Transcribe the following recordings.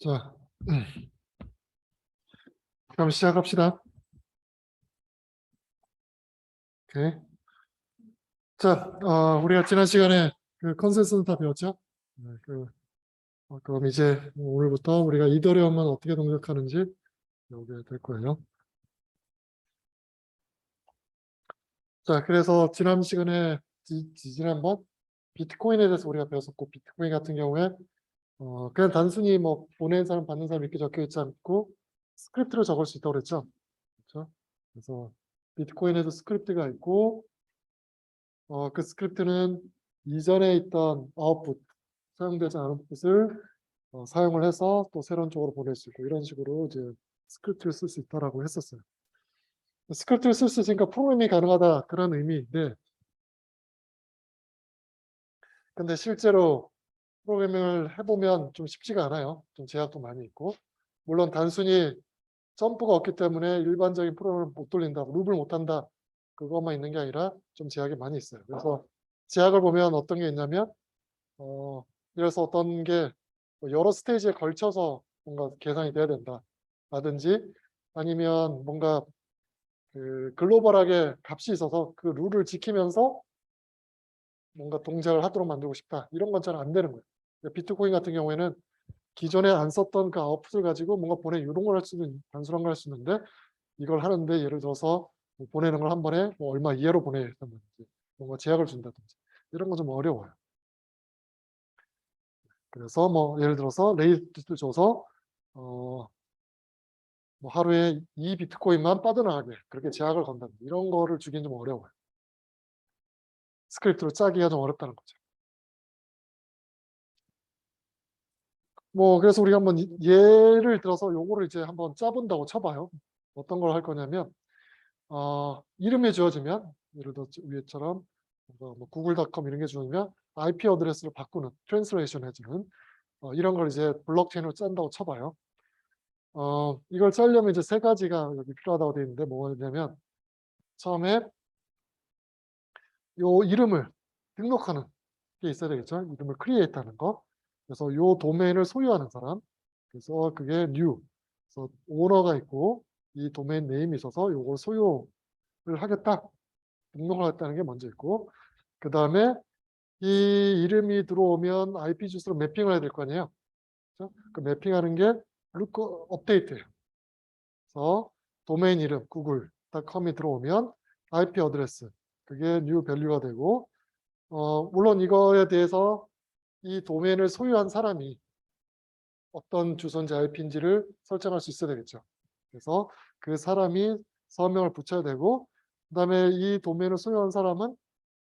자, 그럼 시작합시다. 오케이. 자, 우리가 지난 시간에 그 컨센서스 다 배웠죠? 네, 그럼 이제 오늘부터 우리가 이더리움은 어떻게 동작하는지 배우게 될 거예요. 자, 그래서 지난 시간에 지난번 비트코인에 대해서 우리가 배웠었고, 비트코인 같은 경우에 그냥 단순히 뭐 보내는 사람 받는 사람 이렇게 적혀 있지 않고 스크립트로 적을 수 있다고 그랬죠? 그렇죠? 그래서 비트코인에도 스크립트가 있고 그 스크립트는 이전에 있던 아웃풋, 사용되지 않은 풋을 사용을 해서 또 새로운 쪽으로 보낼 수 있고 이런 식으로 이제 스크립트를 쓸 수 있다라고 했었어요. 스크립트를 쓸 수 있으니까 프로그래밍이 가능하다 그런 의미인데, 근데 실제로 프로그래밍을 해보면 좀 쉽지가 않아요. 좀 제약도 많이 있고, 물론 단순히 점프가 없기 때문에 일반적인 프로그램을 못 돌린다, 룹을 못한다 그것만 있는 게 아니라 좀 제약이 많이 있어요. 그래서 제약을 보면 어떤 게 있냐면 그래서 어떤 게 여러 스테이지에 걸쳐서 뭔가 계산이 돼야 된다 라든지, 아니면 뭔가 그 글로벌하게 값이 있어서 그 룰을 지키면서 뭔가 동작을 하도록 만들고 싶다, 이런 건 잘 안 되는 거예요. 비트코인 같은 경우에는 기존에 안 썼던 그 아웃풋을 가지고 뭔가 유동을 할 수는, 단순한 걸 할 수 있는데, 이걸 하는데 예를 들어서 뭐 보내는 걸 한 번에 뭐 얼마 이하로 보내야 된다든지 뭔가 제약을 준다든지 이런 건 좀 어려워요. 그래서 뭐 예를 들어서 레이트를 줘서 뭐 하루에 2 비트코인만 빠져나가게 그렇게 제약을 건다든지 이런 거를 주기는 좀 어려워요. 스크립트로 짜기가 좀 어렵다는 거죠. 뭐 그래서 우리가 한번 예를 들어서 요거를 이제 한번 짜본다고 쳐봐요. 어떤 걸 할 거냐면 이름이 주어지면, 예를 들어 위에처럼 뭐 구글.com 이런 게 주어지면 IP 어드레스를 바꾸는, 트랜스레이션 해주는 이런 걸 이제 블록체인으로 짠다고 쳐봐요. 이걸 짜려면 이제 세 가지가 여기 필요하다고 되어 있는데 뭐냐면, 처음에 요 이름을 등록하는 게 있어야 되겠죠. 이름을 크리에이트 하는 거. 그래서 요 도메인을 소유하는 사람. 그래서 그게 new. 그래서 오너가 있고 이 도메인 네임이 있어서 요걸 소유를 하겠다, 등록을 하겠다는 게 먼저 있고, 그 다음에 이 이름이 들어오면 IP 주소로 매핑을 해야 될 거 아니에요. 그렇죠? 그 매핑하는 게 루커 업데이트예요. 그래서 도메인 이름 구글.com이 들어오면 IP 어드레스, 그게 new 밸류가 되고, 물론 이거에 대해서 이 도메인을 소유한 사람이 어떤 주소인지 IP인지를 설정할 수 있어야 되겠죠. 그래서 그 사람이 서명을 붙여야 되고, 그 다음에 이 도메인을 소유한 사람은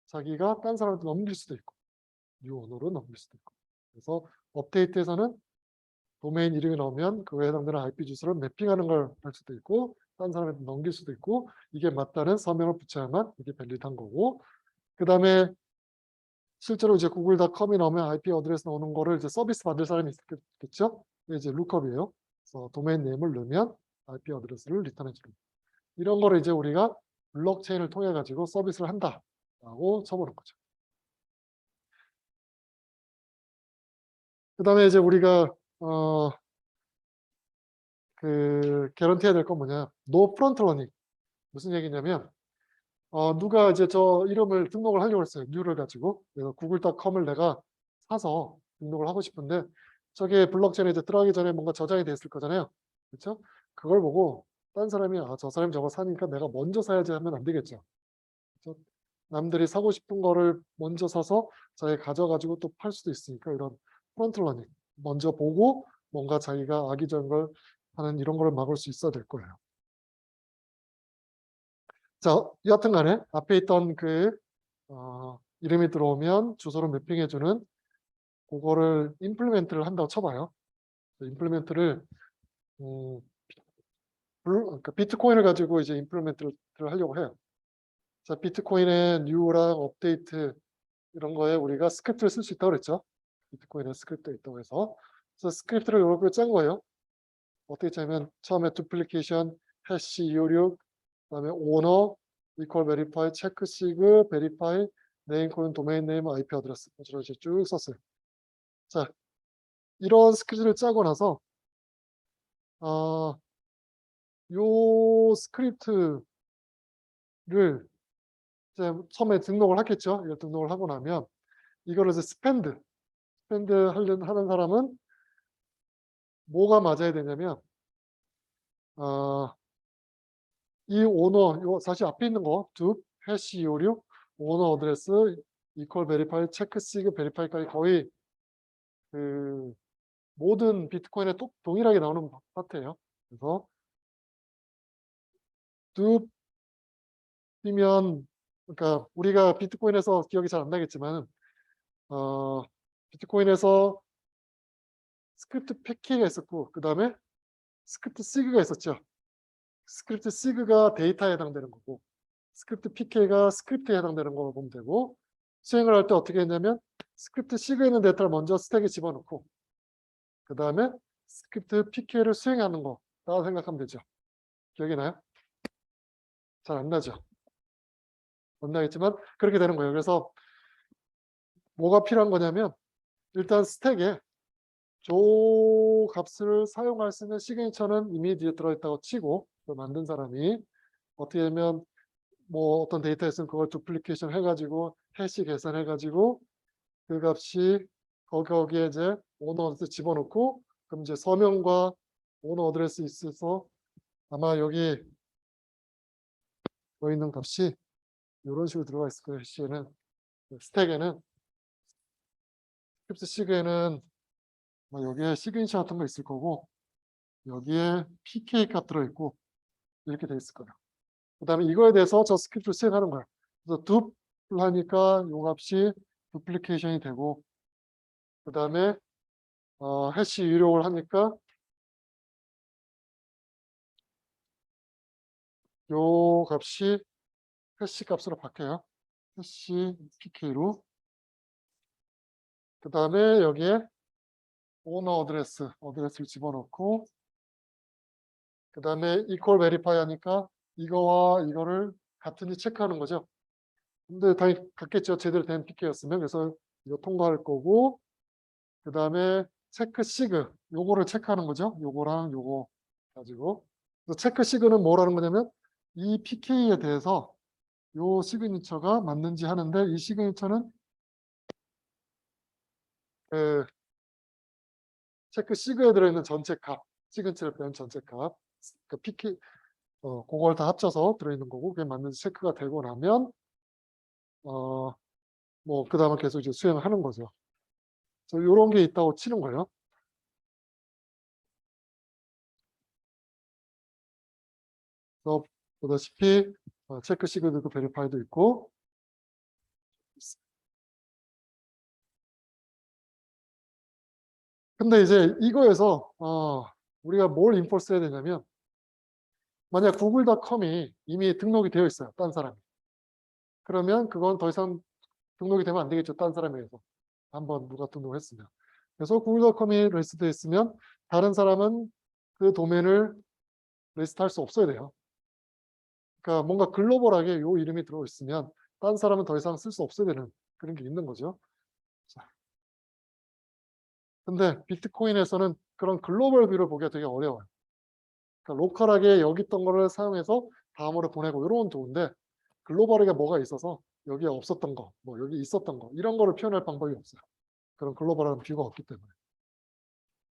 자기가 딴 사람한테 넘길 수도 있고, new owner로 넘길 수도 있고. 그래서 업데이트에서는 도메인 이름이 나오면 그거에 해당되는 IP 주소를 매핑하는 걸 할 수도 있고, 딴 사람한테 넘길 수도 있고, 이게 맞다는 서명을 붙여야만 이게 밸리드한 거고, 그 다음에 실제로 이제 구글.com이 나오면 IP 어드레스 나오는 거를 이제 서비스 받을 사람이 있겠죠? 이제 룩업이에요. 그래서 도메인 네임을 넣으면 IP 어드레스를 리턴해 주는, 이런 거를 이제 우리가 블록체인을 통해 가지고 서비스를 한다라고 쳐보는 거죠. 그 다음에 이제 우리가 개런티해야 될 건 뭐냐, 노 프론트 러닝. 무슨 얘기냐면 누가 이제 저 이름을 등록을 하려고 했어요. 뉴를 가지고. 그래서 구글.com을 내가 사서 등록을 하고 싶은데, 저게 블록체인에 이제 들어가기 전에 뭔가 저장이 돼 있을 거잖아요. 그렇죠? 그걸 보고 딴 사람이 저 사람이 저거 사니까 내가 먼저 사야지 하면 안 되겠죠. 그렇죠? 남들이 사고 싶은 거를 먼저 사서 자기가 가져가지고 또 팔 수도 있으니까, 이런 프론트 러닝, 먼저 보고 뭔가 자기가 악의적인 걸 하는 이런 거를 막을 수 있어야 될 거예요. 자, 여하튼 간에 앞에 있던 이름이 들어오면 주소로 매핑해주는 그거를 임플리멘트를 한다고 쳐봐요. 임플리멘트를 그러니까 비트코인을 가지고 이제 임플리멘트를 하려고 해요. 자, 비트코인의 new랑 업데이트 이런 거에 우리가 스크립트를 쓸 수 있다고 그랬죠. 비트코인에 스크립트가 있다고 해서. 그래서 스크립트를 이렇게 짠 거예요. 어떻게 짜면 처음에 duplication, 해시 256, 그다음에 owner, equal verify, 체크 시그, verify, 네임 콜론 도메인 네임, IP 어드레스 이렇게 쭉 썼어요. 자, 이런 스크립트를 짜고 나서 요 스크립트를 이제 처음에 등록을 하겠죠. 이거 등록을 하고 나면 이거를 이제 스펜드 하는 사람은 뭐가 맞아야 되냐면 이 오너 요 사실 앞에 있는 거 두 해시 256 오너 어드레스 이퀄 베리파이 체크 시그 베리파이까지 거의 그 모든 비트코인에 동일하게 나오는 파트예요. 그래서 둡이면 그러니까 우리가 비트코인에서 기억이 잘 안 나겠지만 비트코인에서 스크립트 패키가 있었고 그다음에 스크립트 시그가 있었죠. 스크립트 시그가 데이터에 해당되는 거고 스크립트 PK가 스크립트에 해당되는 걸로 보면 되고 수행을 할 때 어떻게 했냐면 스크립트 시그에 있는 데이터를 먼저 스택에 집어넣고 그 다음에 스크립트 PK를 수행하는 거라고 생각하면 되죠. 기억이 나요? 잘 안 나죠? 안 나겠지만 그렇게 되는 거예요. 그래서 뭐가 필요한 거냐면 일단 스택에 조 값을 사용할 수 있는 시그니처는 이미 뒤에 들어있다고 치고 그걸 만든 사람이 어떻게 하면 뭐 어떤 데이터 있으면 그걸 두플리케이션 해가지고 해시 계산해가지고 그 값이 거기에 이제 오너 어드레스 집어넣고 그럼 이제 서명과 오너 어드레스 있어서 아마 여기 뭐 있는 값이 이런 식으로 들어가 있을 거예요. 해시에는 스택에는 스크립트 시그에는 뭐 여기에 시그니처 같은 거 있을 거고 여기에 PK 값 들어있고 이렇게 돼 있을 거예요. 그 다음에 이거에 대해서 저 스크립트를 수행하는 거예요. 그래서 둡을 하니까 요 값이 두플리케이션이 되고 그 다음에 해시 유력을 하니까 요 값이 해시 값으로 바뀌어요. 해시 PK로. 그 다음에 여기에 오너 어드레스를 집어넣고 그 다음에 equal verify 하니까 이거와 이거를 같은지 체크하는 거죠. 근데 당연히 같겠죠. 제대로 된 PK였으면. 그래서 이거 통과할 거고 그 다음에 체크 시그 요거를 체크하는 거죠. 요거랑 요거 가지고. 그래서 체크 시그는 뭐라는 거냐면 이 PK에 대해서 요 시그니처가 맞는지 하는데 이 시그니처는 그 체크 시그에 들어있는 전체 값, 시그니처를 빼는 전체 값, 그 PK 그걸 다 합쳐서 들어있는 거고 그게 맞는지 체크가 되고 나면 뭐 그 다음에 계속 이제 수행을 하는 거죠. 그래서 이런 게 있다고 치는 거예요. 그래서 보다시피 체크 시그도 베리파이도 있고 근데 이제 이거에서 우리가 뭘 인포스 해야 되냐면 만약 구글닷컴이 이미 등록이 되어 있어요. 딴 사람이. 그러면 그건 더 이상 등록이 되면 안 되겠죠. 딴 사람에 의해서. 한번 누가 등록했으면. 그래서 구글닷컴이 리스트되어 있으면 다른 사람은 그 도메인을 리스트할 수 없어야 돼요. 그러니까 뭔가 글로벌하게 요 이름이 들어있으면 딴 사람은 더 이상 쓸 수 없어야 되는 그런 게 있는 거죠. 자, 근데 비트코인에서는 그런 글로벌 뷰를 보기가 되게 어려워요. 그러니까 로컬하게 여기 있던 거를 사용해서 다음으로 보내고 이런 건 좋은데 글로벌하게 뭐가 있어서 여기에 없었던 거, 뭐 여기 있었던 거 이런 거를 표현할 방법이 없어요. 그런 글로벌한 뷰가 없기 때문에.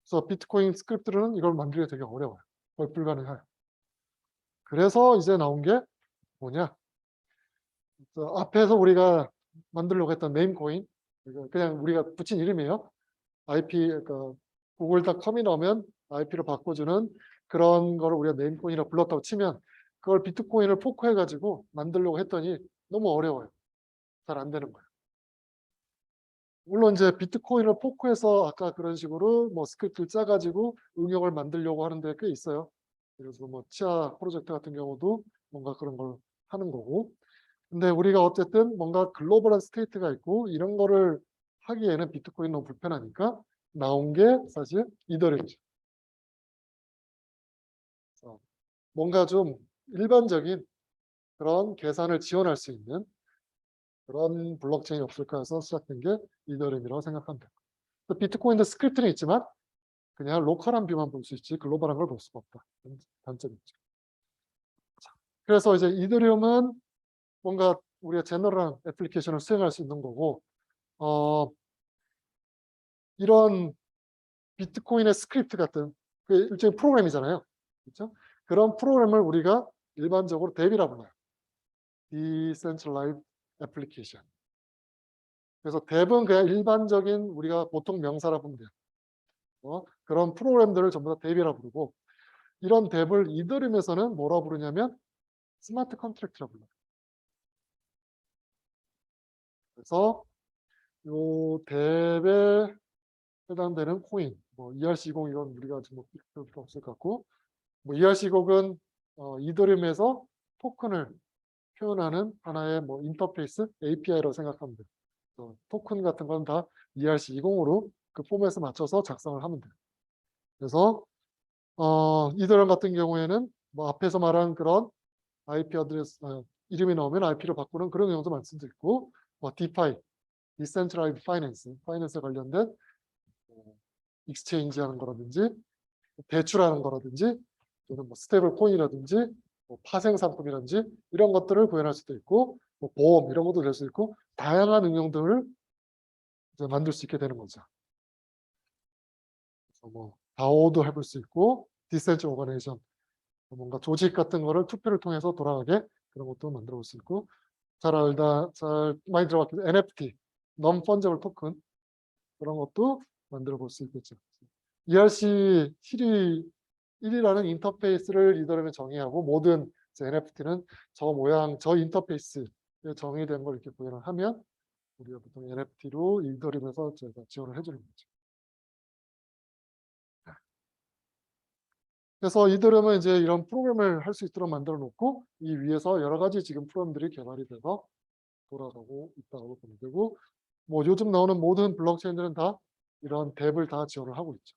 그래서 비트코인 스크립트는 이걸 만들기가 되게 어려워요. 거의 불가능해요. 그래서 이제 나온 게 뭐냐? 앞에서 우리가 만들려고 했던 네임코인, 그냥 우리가 붙인 이름이에요. IP, 그러니까 구글.com이 나오면 IP로 바꿔주는 그런 거를 우리가 네임코인이라고 불렀다고 치면 그걸 비트코인을 포크해가지고 만들려고 했더니 너무 어려워요. 잘 안 되는 거예요. 물론 이제 비트코인을 포크해서 아까 그런 식으로 뭐 스크립트를 짜가지고 응용을 만들려고 하는 데 꽤 있어요. 그래서 뭐 치아 프로젝트 같은 경우도 뭔가 그런 걸 하는 거고. 근데 우리가 어쨌든 뭔가 글로벌한 스테이트가 있고 이런 거를 하기에는 비트코인 너무 불편하니까 나온 게 사실 이더리움이죠. 뭔가 좀 일반적인 그런 계산을 지원할 수 있는 그런 블록체인이 없을까 해서 시작된 게 이더리움이라고 생각합니다. 비트코인도 스크립트는 있지만 그냥 로컬한 뷰만 볼 수 있지 글로벌한 걸 볼 수가 없다. 단점이 있죠. 그래서 이제 이더리움은 뭔가 우리가 제너럴한 애플리케이션을 수행할 수 있는 거고, 이런 비트코인의 스크립트 같은 그 일종의 프로그램이잖아요. 그렇죠? 그런 프로그램을 우리가 일반적으로 DApp이라고 불러요. Decentralized Application. 그래서 DApp은 그냥 일반적인 우리가 보통 명사라 보면 돼요. 그런 프로그램들을 전부 다 DApp이라고 부르고, 이런 DApp을 이더리움에서는 뭐라고 부르냐면 스마트 컨트랙트라고 불러요. 그래서 요 DApp에 해당되는 코인, 뭐 ERC20 이건 우리가 지금 뭐 필요 없을 것 같고, 뭐 ERC20은 이더리움에서 토큰을 표현하는 하나의 뭐 인터페이스 API라고 생각하면 돼요. 토큰 같은 건 다 ERC20으로 그 포맷에 맞춰서 작성을 하면 돼요. 그래서 이더리움 같은 경우에는 뭐 앞에서 말한 그런 IP 어드레스 이름이 나오면 IP로 바꾸는 그런 경우도 말씀드렸고, 뭐 DeFi, Decentralized Finance, 파이낸스에 관련된 익스체인지 하는 거라든지 대출하는 거라든지 또는 뭐 스테이블 코인이라든지 뭐 파생 상품이라든지 이런 것들을 구현할 수도 있고, 뭐 보험 이런 것도 될 수 있고, 다양한 응용들을 이제 만들 수 있게 되는 거죠. 그래서 뭐 DAO도 해볼 수 있고, 디센트 오거네이션 뭔가 조직 같은 거를 투표를 통해서 돌아가게 그런 것도 만들어 볼 수 있고, 잘 많이 들어봤겠죠. NFT, non fungible 토큰 그런 것도 만들어 볼 수 있겠죠. ERC1이라는 인터페이스를 이더리움에 정의하고, 모든 NFT는 저 모양, 저 인터페이스에 정의된 걸 이렇게 구현을 하면 우리가 보통 NFT로 이더리움에서 저희가 지원을 해주는 거죠. 그래서 이더리움은 이제 이런 프로그램을 할 수 있도록 만들어 놓고, 이 위에서 여러 가지 지금 프로그램들이 개발이 돼서 돌아가고 있다고 보면 되고, 뭐 요즘 나오는 모든 블록체인들은 다 이런 덱을 다 지원을 하고 있죠.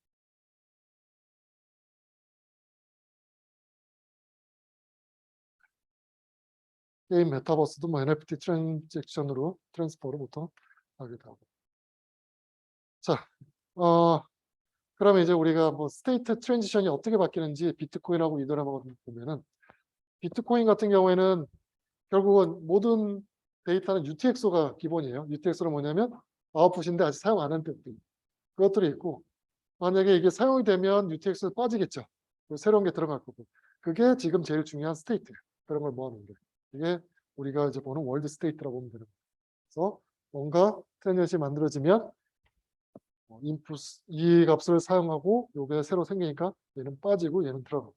게임 메타버스도 뭐 NFT 트랜잭션으로 트랜스퍼로 보통 하기도 하고. 자, 그러면 이제 우리가 뭐 스테이트 트랜지션이 어떻게 바뀌는지 비트코인하고 이더리움하고 보면은, 비트코인 같은 경우에는 결국은 모든 데이터는 UTXO가 기본이에요. UTXO는 뭐냐면 아웃풋인데 아직 사용 안 한 것들, 그것들이 있고, 만약에 이게 사용이 되면 UTX가 빠지겠죠. 새로운 게 들어갈 거고. 그게 지금 제일 중요한 스테이트예요. 그런 걸 모아놓은 게. 이게 우리가 이제 보는 월드 스테이트라고 보면 되는 거예요. 그래서 뭔가 트랜지션이 만들어지면 인풋 이 값을 사용하고 요게 새로 생기니까 얘는 빠지고 얘는 들어가고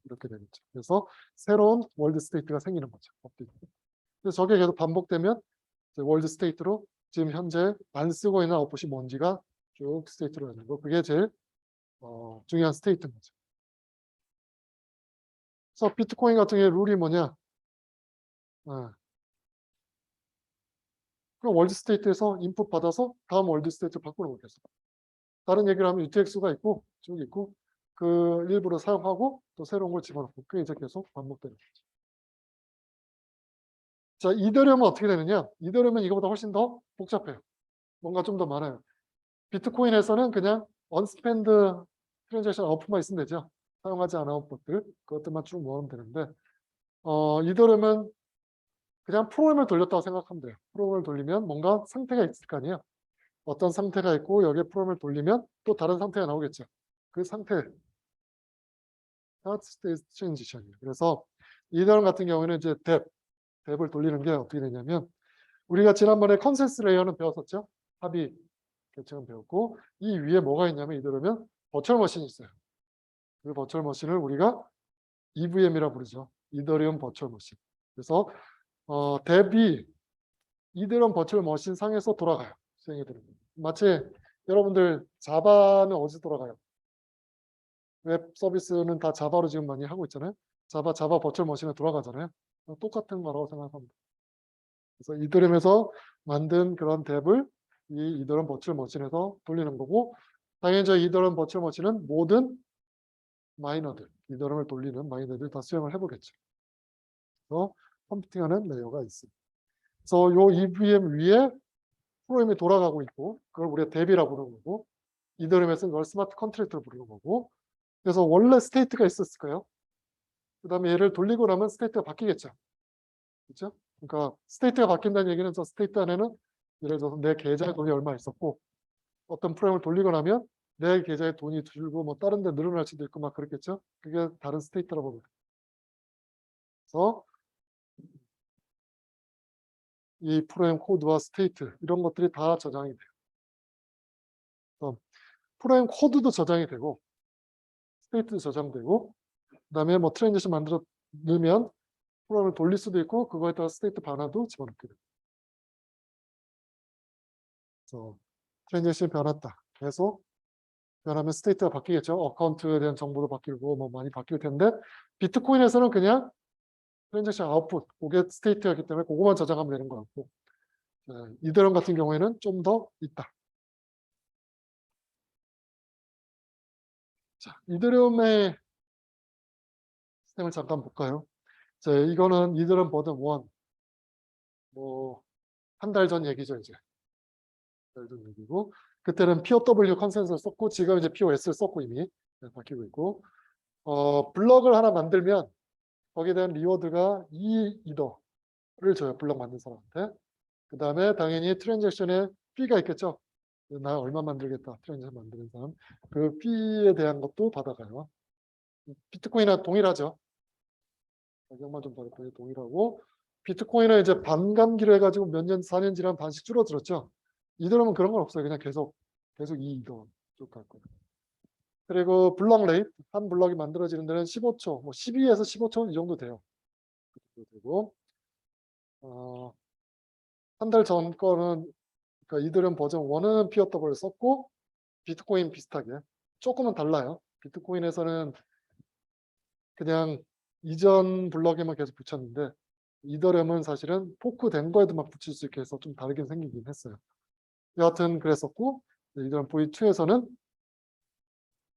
이렇게 되겠죠. 그래서 새로운 월드 스테이트가 생기는 거죠. 업데이트. 그래서 저게 계속 반복되면 이제 월드 스테이트로 지금 현재 안 쓰고 있는 아웃풋이 뭔지가 쭉 스테이트로 되는 거. 그게 제일 중요한 스테이트인 거죠. 그래서 비트코인 같은 경우에 룰이 뭐냐? 그럼 월드 스테이트에서 인풋 받아서 다음 월드 스테이트 바꾸는 거겠어. 다른 얘기를 하면 UTX가 있고 쭉 있고, 그 일부를 사용하고 또 새로운 걸 집어넣고, 그게 이제 계속 반복되는 거죠. 자, 이더리움은 어떻게 되느냐? 이더리움은 이거보다 훨씬 더 복잡해요. 뭔가 좀 더 많아요. 비트코인에서는 그냥 언스펜드 트랜잭션 아웃풋만 있으면 되죠. 사용하지 않은 것들, 그것들만 쭉 모으면 되는데, 이더리움은 그냥 프로그램을 돌렸다고 생각하면 돼요. 프로그램을 돌리면 뭔가 상태가 있을 거 아니에요. 어떤 상태가 있고 여기에 프로그램을 돌리면 또 다른 상태가 나오겠죠. 그 상태, 스테이트 트랜지션이에요. 그래서 이더리움 같은 경우에는 이제 뎁을 돌리는 게 어떻게 되냐면, 우리가 지난번에 컨센서스 레이어는 배웠었죠. 합의 계층은 배웠고, 이 위에 뭐가 있냐면 이더리움은 버추얼 머신이 있어요. 그 버추얼 머신을 우리가 EVM이라고 부르죠. 이더리움 버추얼 머신. 그래서 뎁이 이더리움 버추얼 머신 상에서 돌아가요. 수행이 되는 거예요. 마치 여러분들 자바는 어디서 돌아가요? 웹 서비스는 다 자바로 지금 많이 하고 있잖아요. 자바 버추얼 머신에 돌아가잖아요. 똑같은 거라고 생각합니다. 그래서 이더리움에서 만든 그런 뎁을 이 이더리움 버추얼 머신에서 돌리는 거고, 당연히 저 이더리움 버추얼 머신은 모든 마이너들, 이더리움을 돌리는 마이너들 다 수행을 해보겠죠. 그래서 컴퓨팅하는 레이어가 있습니다. 그래서 요 EVM 위에 프로그램이 돌아가고 있고, 그걸 우리가 뎁이라고 부르는 거고, 이더리움에서는 그걸 스마트 컨트랙트로 부르는 거고. 그래서 원래 스테이트가 있었을 거예요. 그다음에 얘를 돌리고 나면 스테이트가 바뀌겠죠. 그렇죠? 그러니까 스테이트가 바뀐다는 얘기는 저 스테이트 안에는 예를 들어서 내 계좌에 돈이 얼마 있었고 어떤 프레임을 돌리고 나면 내 계좌에 돈이 줄고 뭐 다른 데 늘어날 수도 있고 막 그렇겠죠. 그게 다른 스테이트라고 봅니다. 그래서 이 프레임 코드와 스테이트 이런 것들이 다 저장이 돼요. 그래서 프레임 코드도 저장이 되고 스테이트도 저장되고 그다음에 뭐 트랜지션 만들어 넣으면 프로그램을 돌릴 수도 있고 그거에 따라 스테이트 변화도 집어넣게 됩니다. 그래서 트랜지션이 변했다. 계속 변하면 스테이트가 바뀌겠죠. 어카운트에 대한 정보도 바뀌고 뭐 많이 바뀔 텐데 비트코인에서는 그냥 트랜잭션 아웃풋 그게 스테이트였기 때문에 그거만 저장하면 되는 거 같고 이더리움 같은 경우에는 좀 더 있다. 자, 이더리움의 시스템을 잠깐 볼까요? 자, 이거는 이더리움 버전 1 뭐 한 달 전 얘기죠 이제. 한 달 전 얘기고 그때는 POW 컨센서스를 썼고 지금 이제 POS를 썼고 이미 바뀌고 있고 블럭을 하나 만들면 거기에 대한 리워드가 2이더를 줘요. 블럭 만든 사람한테. 그 다음에 당연히 트랜잭션에 피가 있겠죠. 나 얼마 만들겠다. 트랜잭션 만드는 사람. 그 피에 대한 것도 받아가요. 비트코인이나 동일하죠. 가격만 좀 다르더니 동일하고 비트코인은 이제 반감기로 해가지고 몇 년, 4년 지나면 반씩 줄어들었죠. 이더리움은 그런 건 없어요. 그냥 계속 2이더 쭉 갈 거예요. 그리고 블럭 레이트 한 블럭이 만들어지는 데는 15초, 뭐 12에서 15초 이 정도 돼요. 되고 한 달 전 거는 그러니까 이더리움 버전 1은 POW를 썼고 비트코인 비슷하게 조금은 달라요. 비트코인에서는 그냥 이전 블럭에만 계속 붙였는데 이더리움은 사실은 포크된 거에도 막 붙일 수 있게 해서 좀 다르게 생기긴 했어요. 여하튼 그랬었고 이더리움 V2에서는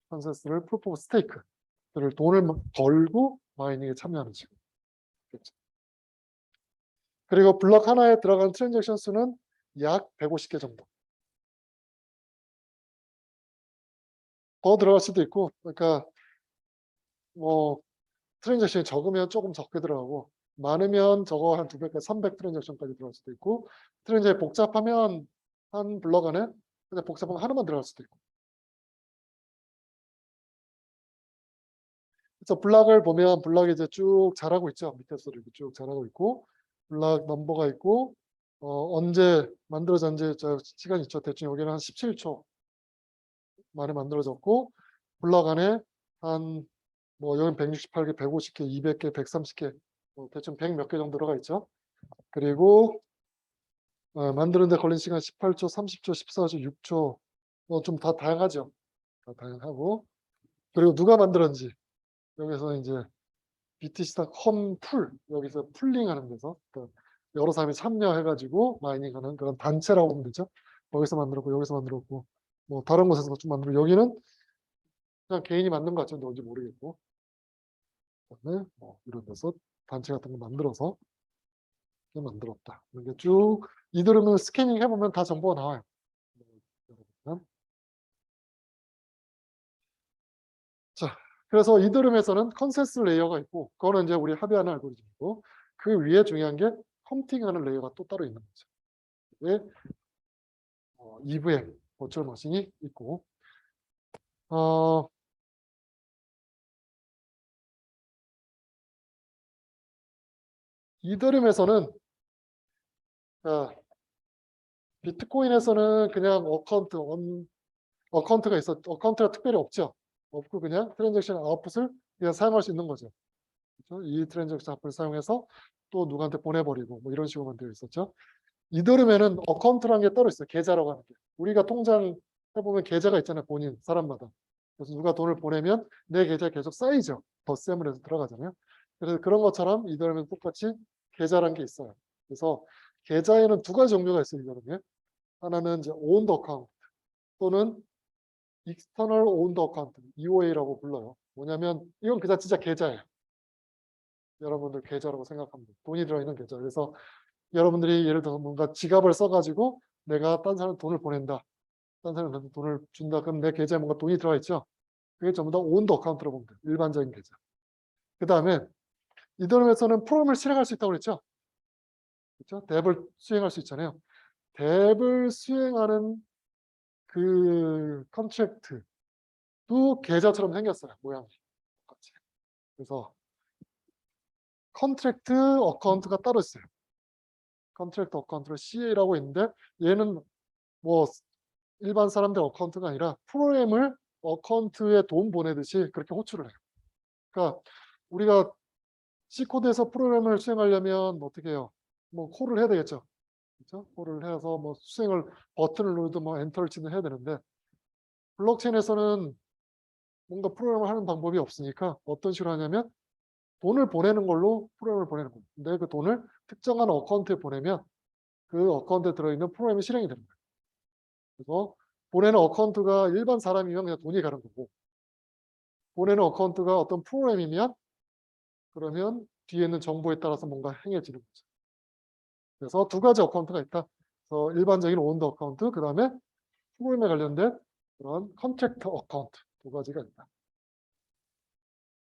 컨센서스를 프루프 오브 스테이크를 돈을 걸고 마이닝에 참여하는 식으로. 그리고 블럭 하나에 들어가는 트랜잭션 수는 약 150개 정도. 더 들어갈 수도 있고, 그러니까 뭐 트랜잭션이 적으면 조금 적게 들어가고 많으면 저거 한 200까지 300 트랜잭션까지 들어갈 수도 있고 트랜잭션이 복잡하면 한 블럭 안에 근데 복잡하면 하나만 들어갈 수도 있고. 그래서 블럭을 보면 블럭이 이제 쭉 자라고 있죠. 밑에서 이렇게 쭉 자라고 있고 블럭 넘버가 있고 언제 만들어졌는지 저 시간 있죠. 대충 여기는 한 17초 만에 만들어졌고 블럭 안에 한 뭐 여기 168개, 150개, 200개, 130개 대충 100 몇 개 정도 들어가 있죠. 그리고 만드는데 걸린 시간 18초, 30초, 14초, 6초 좀 다 다양하죠. 다 다양하고 그리고 누가 만들었는지 여기서 이제 BTC.com 풀 여기서 풀링하는 데서 여러 사람이 참여해가지고 마이닝하는 그런 단체라고 보면 되죠. 여기서 만들었고 여기서 만들었고 뭐 다른 곳에서 좀 만들고 여기는 그냥 개인이 만든 것 같죠. 뭔지 모르겠고 그다음에 뭐 이런 데서 단체 같은 거 만들어서 만들었다. 이게 쭉 이더리움을 스캐닝 해보면 다 정보가 나와요. 자, 그래서 이더리움에서는 컨센서스 레이어가 있고 그거는 이제 우리 합의하는 알고리즘이고 그 위에 중요한 게 컴퓨팅하는 레이어가 또 따로 있는 거죠. 왜 EVM 버추얼 머신이 있고 이더리움에서는 비트코인에서는 그냥 어카운트가 있어 어카운트가 특별히 없죠. 없고 그냥 트랜잭션 아웃풋을 그냥 사용할 수 있는 거죠. 그렇죠? 이 트랜잭션 아웃풋을 사용해서 또 누구한테 보내버리고 뭐 이런 식으로만 되어 있었죠. 이더리움에는 어카운트라는 게 따로 있어요. 계좌라고 하는 게. 우리가 통장 해보면 계좌가 있잖아요. 본인 사람마다. 그래서 누가 돈을 보내면 내 계좌에 계속 쌓이죠. 덧셈을 해서 들어가잖아요. 그래서 그런 것처럼 이더리움에는 똑같이 계좌라는 게 있어요. 그래서 계좌에는 두 가지 종류가 있어요. 이더리움에. 하나는 이제 owned account 또는 external owned account, EOA라고 불러요. 뭐냐면 이건 그냥 진짜 계좌예요. 여러분들 계좌라고 생각하면 돼요. 돈이 들어있는 계좌. 그래서 여러분들이 예를 들어서 뭔가 지갑을 써가지고 내가 딴 사람 돈을 보낸다. 다른 사람한테 돈을 준다. 그럼 내 계좌에 뭔가 돈이 들어가 있죠. 그게 전부 다 온더 어카운트라고 보면 돼요. 일반적인 계좌. 그 다음에 이더리움에서는 프로그램을 실행할 수 있다고 그랬죠. 그렇죠? 뎁을 수행할 수 있잖아요. 뎁을 수행하는 그 컨트랙트도 계좌처럼 생겼어요. 모양이 똑같이. 그래서 컨트랙트 어카운트가 따로 있어요. 컨트랙트 어카운트를 CA라고 있는데 얘는 뭐 일반 사람들 어카운트가 아니라 프로그램을 어카운트에 돈 보내듯이 그렇게 호출을 해요. 그러니까 우리가 C 코드에서 프로그램을 수행하려면 어떻게 해요? 뭐 콜을 해야 되겠죠. 그렇죠? 콜을 해서 뭐 수행을 버튼을 누르든 뭐 엔터를 치든 해야 되는데 블록체인에서는 뭔가 프로그램을 하는 방법이 없으니까 어떤 식으로 하냐면 돈을 보내는 걸로 프로그램을 보내는 거예요. 근데 그 돈을 특정한 어카운트에 보내면 그 어카운트에 들어있는 프로그램이 실행이 됩니다. 그래서 보내는 어카운트가 일반 사람이면 그냥 돈이 가는 거고 보내는 어카운트가 어떤 프로그램이면 그러면 뒤에 있는 정보에 따라서 뭔가 행해지는 거죠. 그래서 두 가지 어카운트가 있다. 그래서 일반적인 온더 어카운트, 그 다음에 프로그램에 관련된 그런 컨트랙터 어카운트 두 가지가 있다.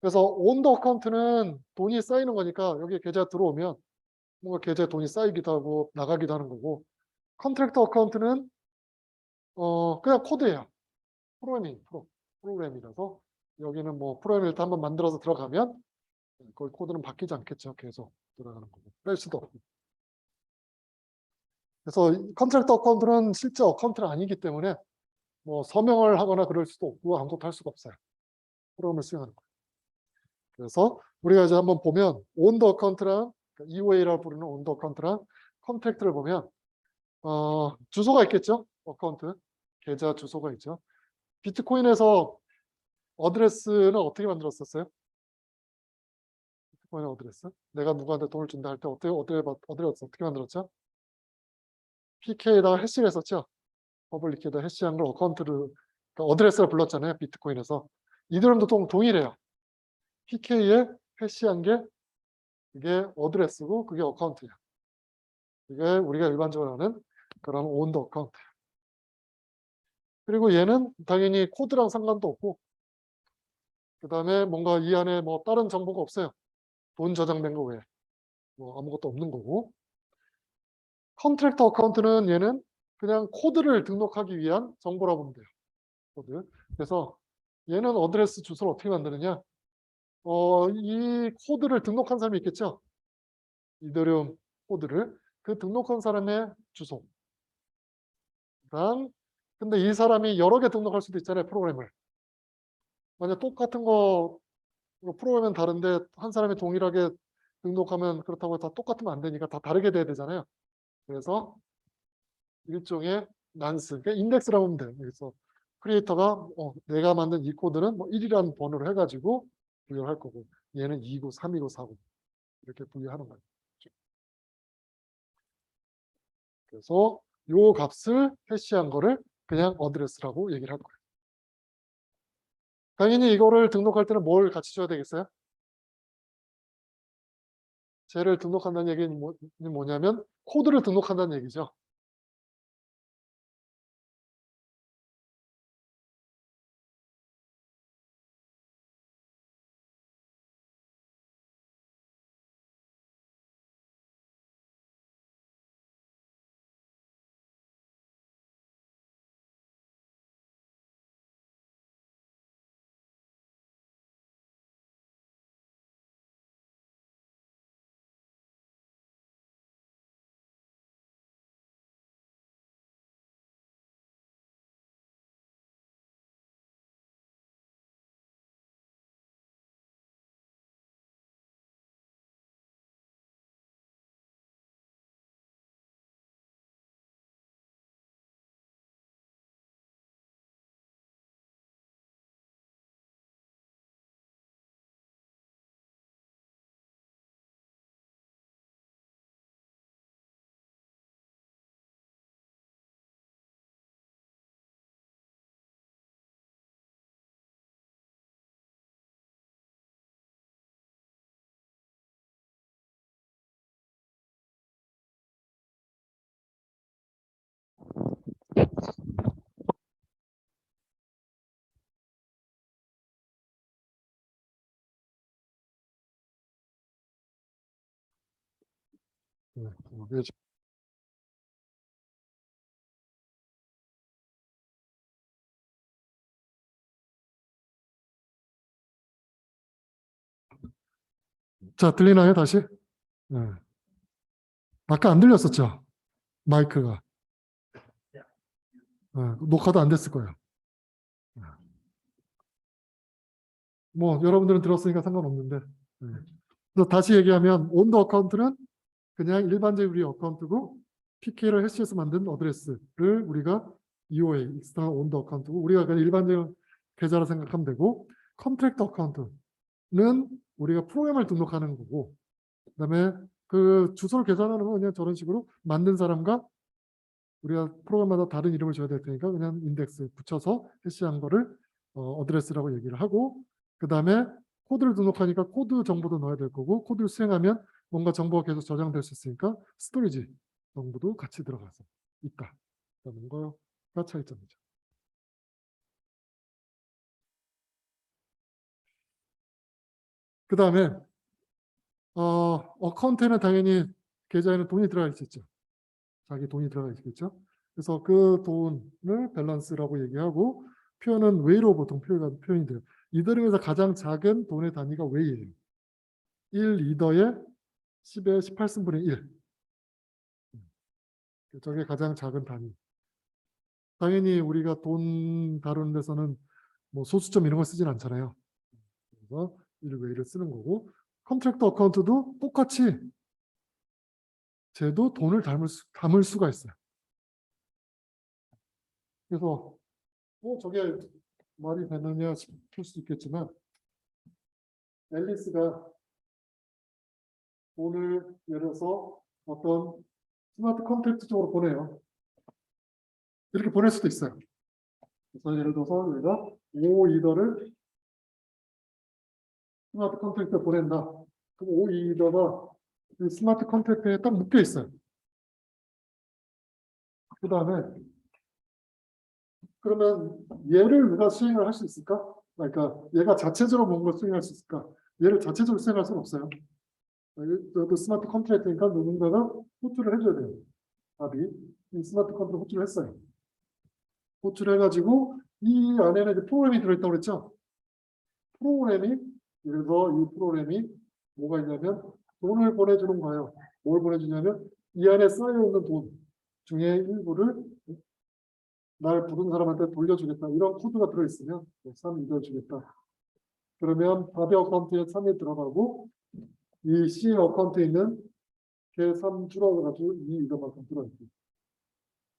그래서 온더 어카운트는 돈이 쌓이는 거니까 여기 계좌 들어오면 뭔가 계좌에 돈이 쌓이기도 하고 나가기도 하는 거고 컨트랙터 어카운트는 그냥 코드예요. 프로그램이라서 여기는 뭐 프로그램을 일단 한번 만들어서 들어가면 거기 코드는 바뀌지 않겠죠. 계속 들어가는 거고 뺄 수도 없고. 그래서 컨트랙터 어카운트는 실제 어카운트는 아니기 때문에 뭐 서명을 하거나 그럴 수도 없고 아무것도 할 수가 없어요. 프로그램을 수행하는 거예요. 그래서 우리가 이제 한번 보면 온더 어카운트랑 EOA라고 부르는 온더 어카운트랑 컨트랙트를 보면 주소가 있겠죠. 어카운트 계좌 주소가 있죠. 비트코인에서 어드레스는 어떻게 만들었었어요? 비트코인 어드레스? 내가 누구한테 돈을 준다 할 때 어드레스 어떻게 만들었죠? PK에다가 해시를 했었죠. 퍼블릭에다 해시한 걸 어카운트를 그러니까 어드레스를 불렀잖아요. 비트코인에서. 이더리움도 동일해요. PK에 해시한 게 그게 어드레스고 그게 어카운트예요. 이게 우리가 일반적으로 하는 그런 온더 어카운트. 그리고 얘는 당연히 코드랑 상관도 없고 그 다음에 뭔가 이 안에 뭐 다른 정보가 없어요. 돈 저장된 거 외에 뭐 아무것도 없는 거고 컨트랙터 어카운트는 얘는 그냥 코드를 등록하기 위한 정보라고 보면 돼요. 코드. 그래서 얘는 어드레스 주소를 어떻게 만드느냐 이 코드를 등록한 사람이 있겠죠. 이더리움 코드를 그 등록한 사람의 주소랑 근데 이 사람이 여러 개 등록할 수도 있잖아요. 프로그램을. 만약 똑같은 거 프로그램은 다른데 한 사람이 동일하게 등록하면 그렇다고 다 똑같으면 안 되니까 다 다르게 돼야 되잖아요. 그래서 일종의 난스, 그러니까 인덱스라고 하면 돼요. 그래서 크리에이터가 내가 만든 이 코드는 뭐 1이라는 번호를 해가지고 부여할 거고 얘는 2고 3이고 4고 이렇게 분류하는 거예요. 그래서 요 값을 해시한 거를 그냥 어드레스라고 얘기를 할 거예요. 당연히 이거를 등록할 때는 뭘 같이 줘야 되겠어요? 쟤를 등록한다는 얘기는 뭐냐면 코드를 등록한다는 얘기죠. 네, 자, 들리나요, 다시? 네. 아까 안 들렸었죠? 마이크가. 네, 녹화도 안 됐을 거예요. 네. 뭐, 여러분들은 들었으니까 상관없는데. 네. 그래서 다시 얘기하면, 온더 어카운트는 그냥 일반적인 우리 어카운트고, PK를 해시에서 만든 어드레스를 우리가 EOA, External On the Account고, 우리가 그냥 일반적인 계좌로 생각하면 되고, 컨트랙트 어카운트는 우리가 프로그램을 등록하는 거고, 그다음에 그 주소를 계산하는 건 그냥 저런 식으로 만든 사람과 우리가 프로그램마다 다른 이름을 줘야 될 테니까 그냥 인덱스 붙여서 해시한 거를 어드레스라고 얘기를 하고, 그다음에 코드를 등록하니까 코드 정보도 넣어야 될 거고, 코드를 수행하면 뭔가 정보가 계속 저장될 수 있으니까 스토리지 정보도 같이 들어가서 있다라는 거가 차이점이죠. 그다음에 어카운트에는 당연히 계좌에는 돈이 들어가 있겠죠. 자기 돈이 들어가 있겠죠. 그래서 그 돈을 밸런스라고 얘기하고, 표현은 웨이로 보통 표현이 돼요. 이더리움에서 가장 작은 돈의 단위가 웨이예요. 1 이더에 10의 18승분의 1. 저게 가장 작은 단위. 당연히 우리가 돈 다루는 데서는 뭐 소수점 이런 거 쓰진 않잖아요. 그래서 1 웨이를 쓰는 거고, 컨트랙터 어카운트도 똑같이 쟤도 돈을 담을 수가 있어요. 그래서 저게 말이 되느냐 싶을 수 있겠지만, 앨리스가 돈을 예를 들어서 어떤 스마트 컨택트 쪽으로 보내요. 이렇게 보낼 수도 있어요. 그래서 예를 들어서 우리가 5이더를 스마트 컨택트에 보낸다. 그럼 5이더가 이 스마트 컨택트에 딱 묶여 있어요. 그 다음에 그러면 얘를 누가 수행을 할 수 있을까? 그러니까 얘가 자체적으로 뭔가 수행할 수 있을까? 얘를 자체적으로 수행할 수는 없어요. 저도 스마트 컨트랙트니까 누군가가 호출을 해줘야 돼요. 답이 이 스마트 컨트롤 호출을 했어요. 호출을 해가지고 이 안에는 이제 프로그램이 들어있다고 그랬죠. 프로그램이 예를 들어 이 프로그램이 뭐가 있냐면 돈을 보내주는 거예요. 뭘 보내주냐면 이 안에 쌓여있는 돈 중에 일부를 날 부른 사람한테 돌려주겠다. 이런 코드가 들어있으면 3 읽어주겠다. 그러면 밥의 어카운트에 3이 들어가고 이 C 어카운트에 있는 걔 3 줄어가지고 2 이거만큼 들어있고.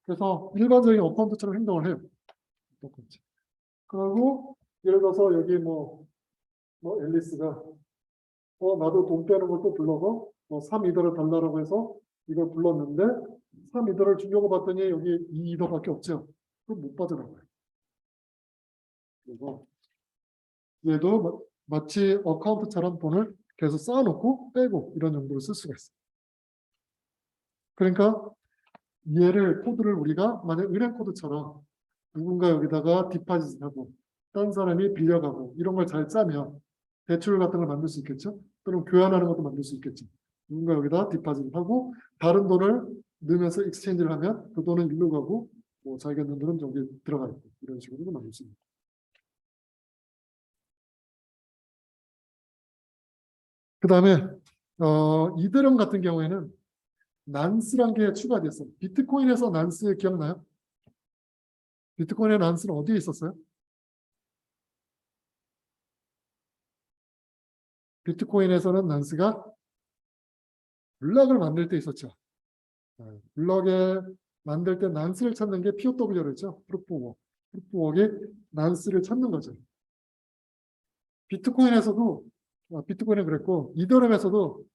그래서 일반적인 어카운트처럼 행동을 해요. 똑같이. 그리고 예를 들어서 여기 뭐 앨리스가 나도 돈 빼는 걸 또 불러서 3이더를 달라고 해서 이걸 불렀는데 3이더를 주려고 봤더니 여기 2이더밖에 없죠. 그럼 못 받으라고요. 그래서 얘도 마치 어카운트처럼 돈을 계속 쌓아놓고 빼고 이런 용도로 쓸 수가 있어요. 그러니까 얘를 코드를 우리가 만약 은행 코드처럼 누군가 여기다가 디파짓하고 딴 사람이 빌려가고 이런 걸 잘 짜면 대출 같은 걸 만들 수 있겠죠. 또는 교환하는 것도 만들 수 있겠죠. 누군가 여기다 디파짓을 하고 다른 돈을 넣으면서 익스체인지를 하면 그 돈은 일로 가고 자기가 넣은 돈은 저기 들어가 있고 이런 식으로도 만들 수 있습니다. 그 다음에 이더리움 같은 경우에는 난스란 게 추가됐어요. 비트코인에서 난스 기억나요? 비트코인의 난스는 어디에 있었어요? 비트코인에서는 난스가 블럭을 만들 때 있었죠. 블럭에 만들 때 난스를 찾는 게 POW라고 했죠. 프루프워크. 프루프워크의 난스를 찾는 거죠. 비트코인은 그랬고 이더리움에서도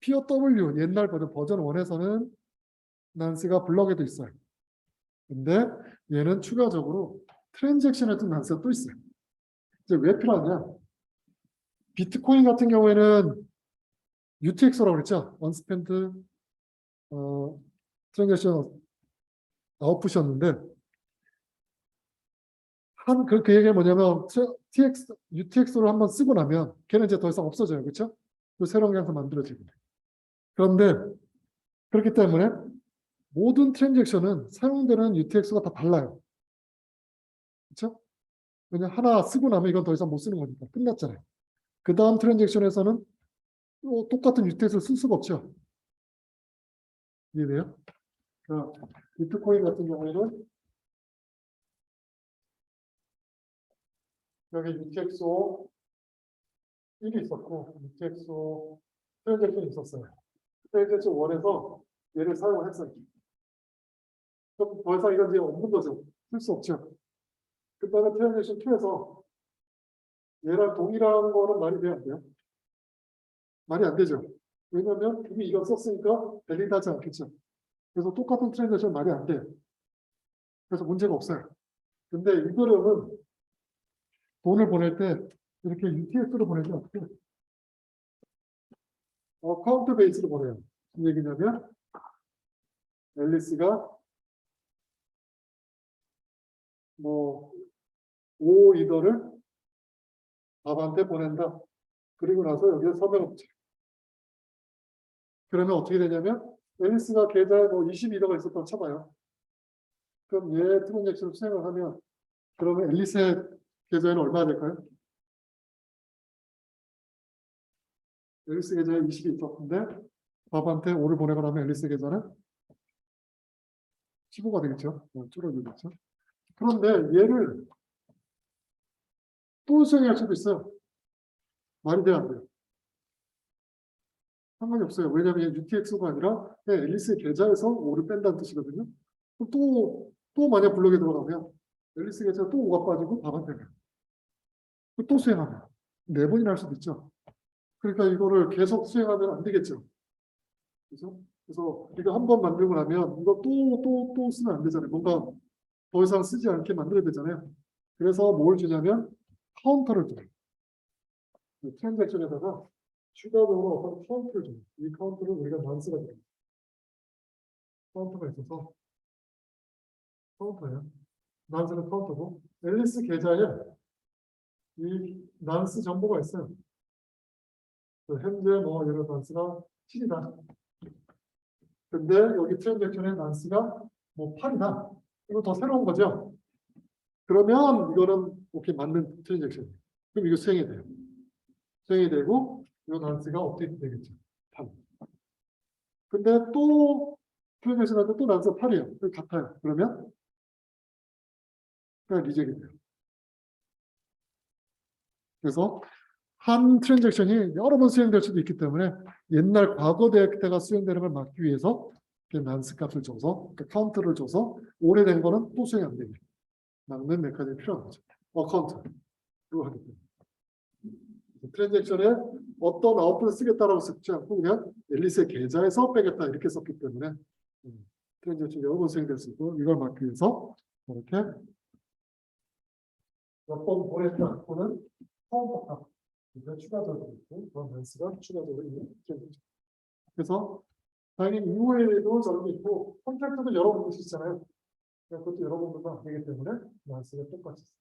POW 옛날 버전 1에서는 난스가 블럭에도 있어요. 근데 얘는 추가적으로 트랜잭션에도 난스가 또 있어요. 이제 왜 필요하냐? 비트코인 같은 경우에는 UTXO라고 그랬죠. 언스펜드 트랜잭션 아웃풋이었는데 그 얘기가 뭐냐면 UTXO를 한번 쓰고 나면 걔는 이제 더 이상 없어져요. 그렇죠? 또 새로운 게 항상 만들어지고. 그런데 그렇기 때문에 모든 트랜잭션은 사용되는 UTX가 다 달라요. 그렇죠? 왜냐 하나 쓰고 나면 이건 더 이상 못 쓰는 거니까 끝났잖아요. 그 다음 트랜잭션에서는 또 똑같은 UTX를 쓸 수가 없죠. 이해돼요? 그러니까 비트코인 같은 경우에는 여기 UTXO 1이 있었고 UTXO 트랜잭션이 있었어요. 트랜잭션 1에서 얘를 사용을 했어요. 그럼 더 이상 이건 이제 없는 거죠. 쓸 수 없죠. 그 다음에 트랜잭션 2에서 얘랑 동일한 거는 말이 돼요, 안 돼요? 말이 안 되죠. 왜냐하면 이미 이거 썼으니까 밸리드하지 않겠죠. 그래서 똑같은 트랜잭션 말이 안 돼요. 그래서 문제가 없어요. 근데 이거는 돈을 보낼 때 이렇게 UTX로 보내지 않고 카운트 베이스로 보내요. 무슨 얘기냐면 앨리스가 뭐 5이더를 밥한테 보낸다. 그리고 나서 여기에 서명 없지. 그러면 어떻게 되냐면 앨리스가 계좌에 뭐 22더가 있었던 쳐봐요. 그럼 얘 트랜잭션을 수행을 하면 그러면 앨리스의 계좌에는 얼마나 될까요? 앨리스 계좌에 20이 있었는데 밥한테 5를 보내거나 하면 앨리스 계좌는 15가 되겠죠. 줄어들겠죠. 그런데 얘를 또 수행할 수도 있어요. 말이 돼요, 안 돼요? 상관이 없어요. 왜냐하면 UTX가 아니라 앨리스의 계좌에서 5를 뺀다는 뜻이거든요. 그럼 또 만약 블록에 들어가면 앨리스 계좌에 또 5가 빠지고 밥한테는 또 수행하면 4번이나 할 수도 있죠. 그러니까 이거를 계속 수행하면 안 되겠죠. 그래서 이거 한 번 만들고 나면 이거 또 쓰면 안 되잖아요. 뭔가 더 이상 쓰지 않게 만들어야 되잖아요. 그래서 뭘 주냐면 카운터를 줘요. 트랜잭션에다가 추가적으로 어떤 카운트를 줘요. 이 카운트를 우리가 난스가 돼요. 카운터가 있어서 카운터예요. 난스는 카운터고 앨리스 계좌에 이 난스 정보가 있어요. 현재 뭐 예를 난스가 7이다. 근데 여기 트랜잭션의 난스가 뭐 8이다. 이거 더 새로운 거죠. 그러면 이거는 오케이 맞는 트랜잭션. 그럼 이거 수행이 돼요. 수행이 되고 이 난스가 업데이트 되겠죠. 8. 근데 또 트랜잭션한테 또 난스가 8이에요. 같아요. 그러면 그냥 리젝이 돼요. 그래서 한 트랜잭션이 여러 번 수행될 수도 있기 때문에 옛날 과거 때가 수행되는 걸 막기 위해서 난스 값을 줘서 카운트를 줘서 오래된 거는 또 수행 안 되게 막는 메커니즘이 필요한 거죠. 어카운트로 하기 때문에. 트랜잭션에 어떤 아웃풋을 쓰겠다라고 쓰지 않고 그냥 앨리스의 계좌에서 빼겠다 이렇게 썼기 때문에 트랜잭션이 여러 번 수행될 수 있고 이걸 막기 위해서 이렇게 몇 번 보냈다 또는 카운터 값 추가적으로 있고 그런 변수가 추가적으로 있는 트랜잭션. 그래서 당연히 이후에도 저런 게 있고 콘트랙트도 여러 번 볼 수 있잖아요. 그것도 여러 번 보면 안 되기 때문에 변수가 똑같이 있어요.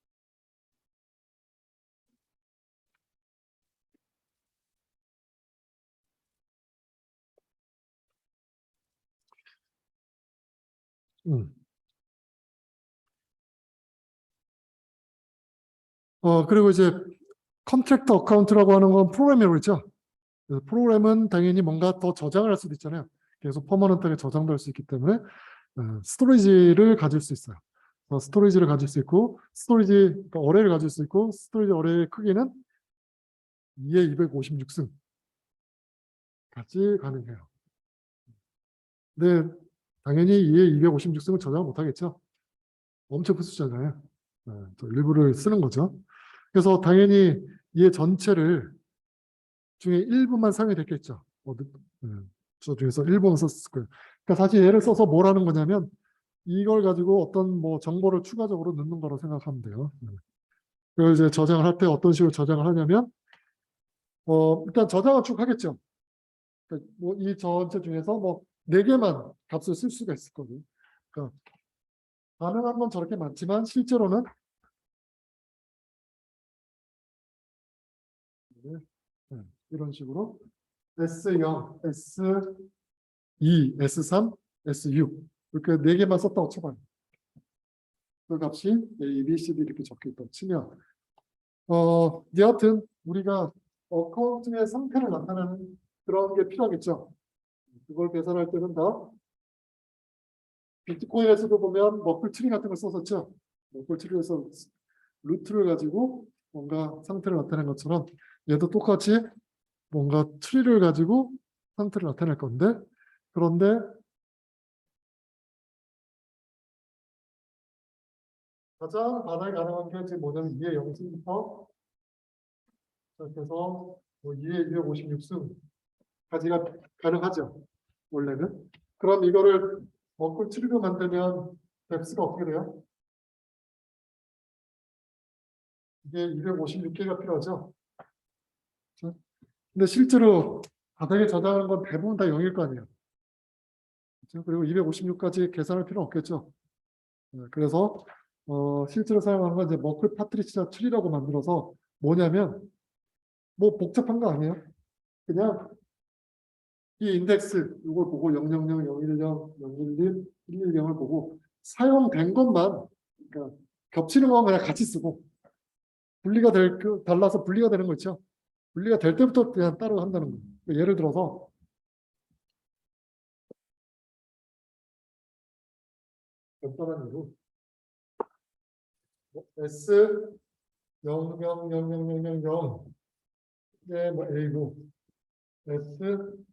그리고 이제 컨트랙터 어카운트라고 하는 건 프로그램이라고 있죠. 프로그램은 당연히 뭔가 더 저장을 할 수도 있잖아요. 계속 퍼머넌트하게 저장될 수 있기 때문에 스토리지를 가질 수 있어요. 스토리지를 가질 수 있고 스토리지 그러니까 어레이를 가질 수 있고 스토리지 어레이의 크기는 2의 256승까지 가능해요. 근데 당연히 2의 256승을 저장을 못하겠죠. 엄청 큰 숫자잖아요. 일부를 쓰는 거죠. 그래서 당연히 얘 전체를 중에 일부만 사용이 됐겠죠. 저 중에서 일부만 썼을 거예요. 그러니까 사실 얘를 써서 뭘 하는 거냐면 이걸 가지고 어떤 뭐 정보를 추가적으로 넣는 거로 생각하면 돼요. 그걸 이제 저장을 할 때 어떤 식으로 저장을 하냐면 일단 저장을 쭉 하겠죠. 그러니까 뭐이 전체 중에서 뭐 4개만 값을 쓸 수가 있을 거고. 그러니까 가능한 건 저렇게 많지만 실제로는 이런 식으로 S0, S 2, S3, S6 이렇게 4개만 썼다고 쳐봐요. 그 값이 A, B, C, D 이렇게 적혀있다고 치면 여하튼 우리가 어카운트의 상태를 나타내는 그런 게 필요하겠죠. 그걸 계산할 때는 다 비트코인에서도 보면 머플 트리 같은 걸 썼었죠. 머플 트리에서 루트를 가지고 뭔가 상태를 나타낸 것처럼 얘도 똑같이 뭔가 트리를 가지고 상태를 나타낼 건데, 그런데 가장 반응이 가능한 게 지금 뭐냐면 2의 0승부터 시작해서 뭐 2의 256승까지가 가능하죠. 원래는. 그럼 이거를 머플 트리로 만들면 뎁스가 어떻게 돼요? 이게 256개가 필요하죠. 그렇죠? 근데 실제로 바닥에 저장하는 건 대부분 다 0일 거 아니에요. 그렇죠? 그리고 256까지 계산할 필요는 없겠죠. 그래서 실제로 사용하는 건 이제 머클 파트리시아 트리라고 만들어서 뭐냐면 뭐 복잡한 거 아니에요. 그냥 이 인덱스 이걸 보고 000, 010, 011, 110을 보고 사용된 것만, 그러니까 겹치는 것만 그냥 같이 쓰고 분리가 달라서 분리가 되는 거 있죠. 분리가 될 때부터 그냥 따로 한다는 거예요. 예를 들어서 간단한 예로 S 0000000 이게 뭐 A고 S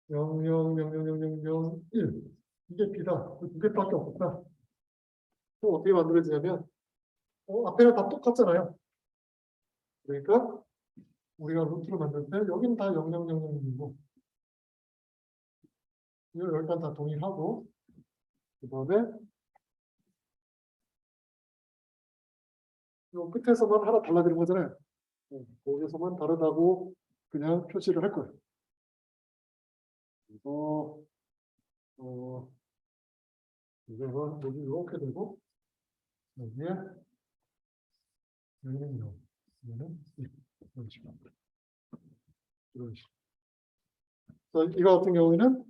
0000001 이게 B다. 두 개밖에 없었다. 또 어떻게 만들어지냐면 앞에는 다 똑같잖아요. 그러니까 우리가 루트를 만들 때 여기는 다 0000이고 이걸 일단 다 동일하고 그 다음에 요 끝에서만 하나 달라지는 거잖아요. 거기서만 다르다고 그냥 표시를 할 거예요. 그래서 이거는 여기 이렇게 되고 여기에 여기는 0, 여기는 1 이런 식으로. 이런 식으로. 그래서 이거 같은 경우에는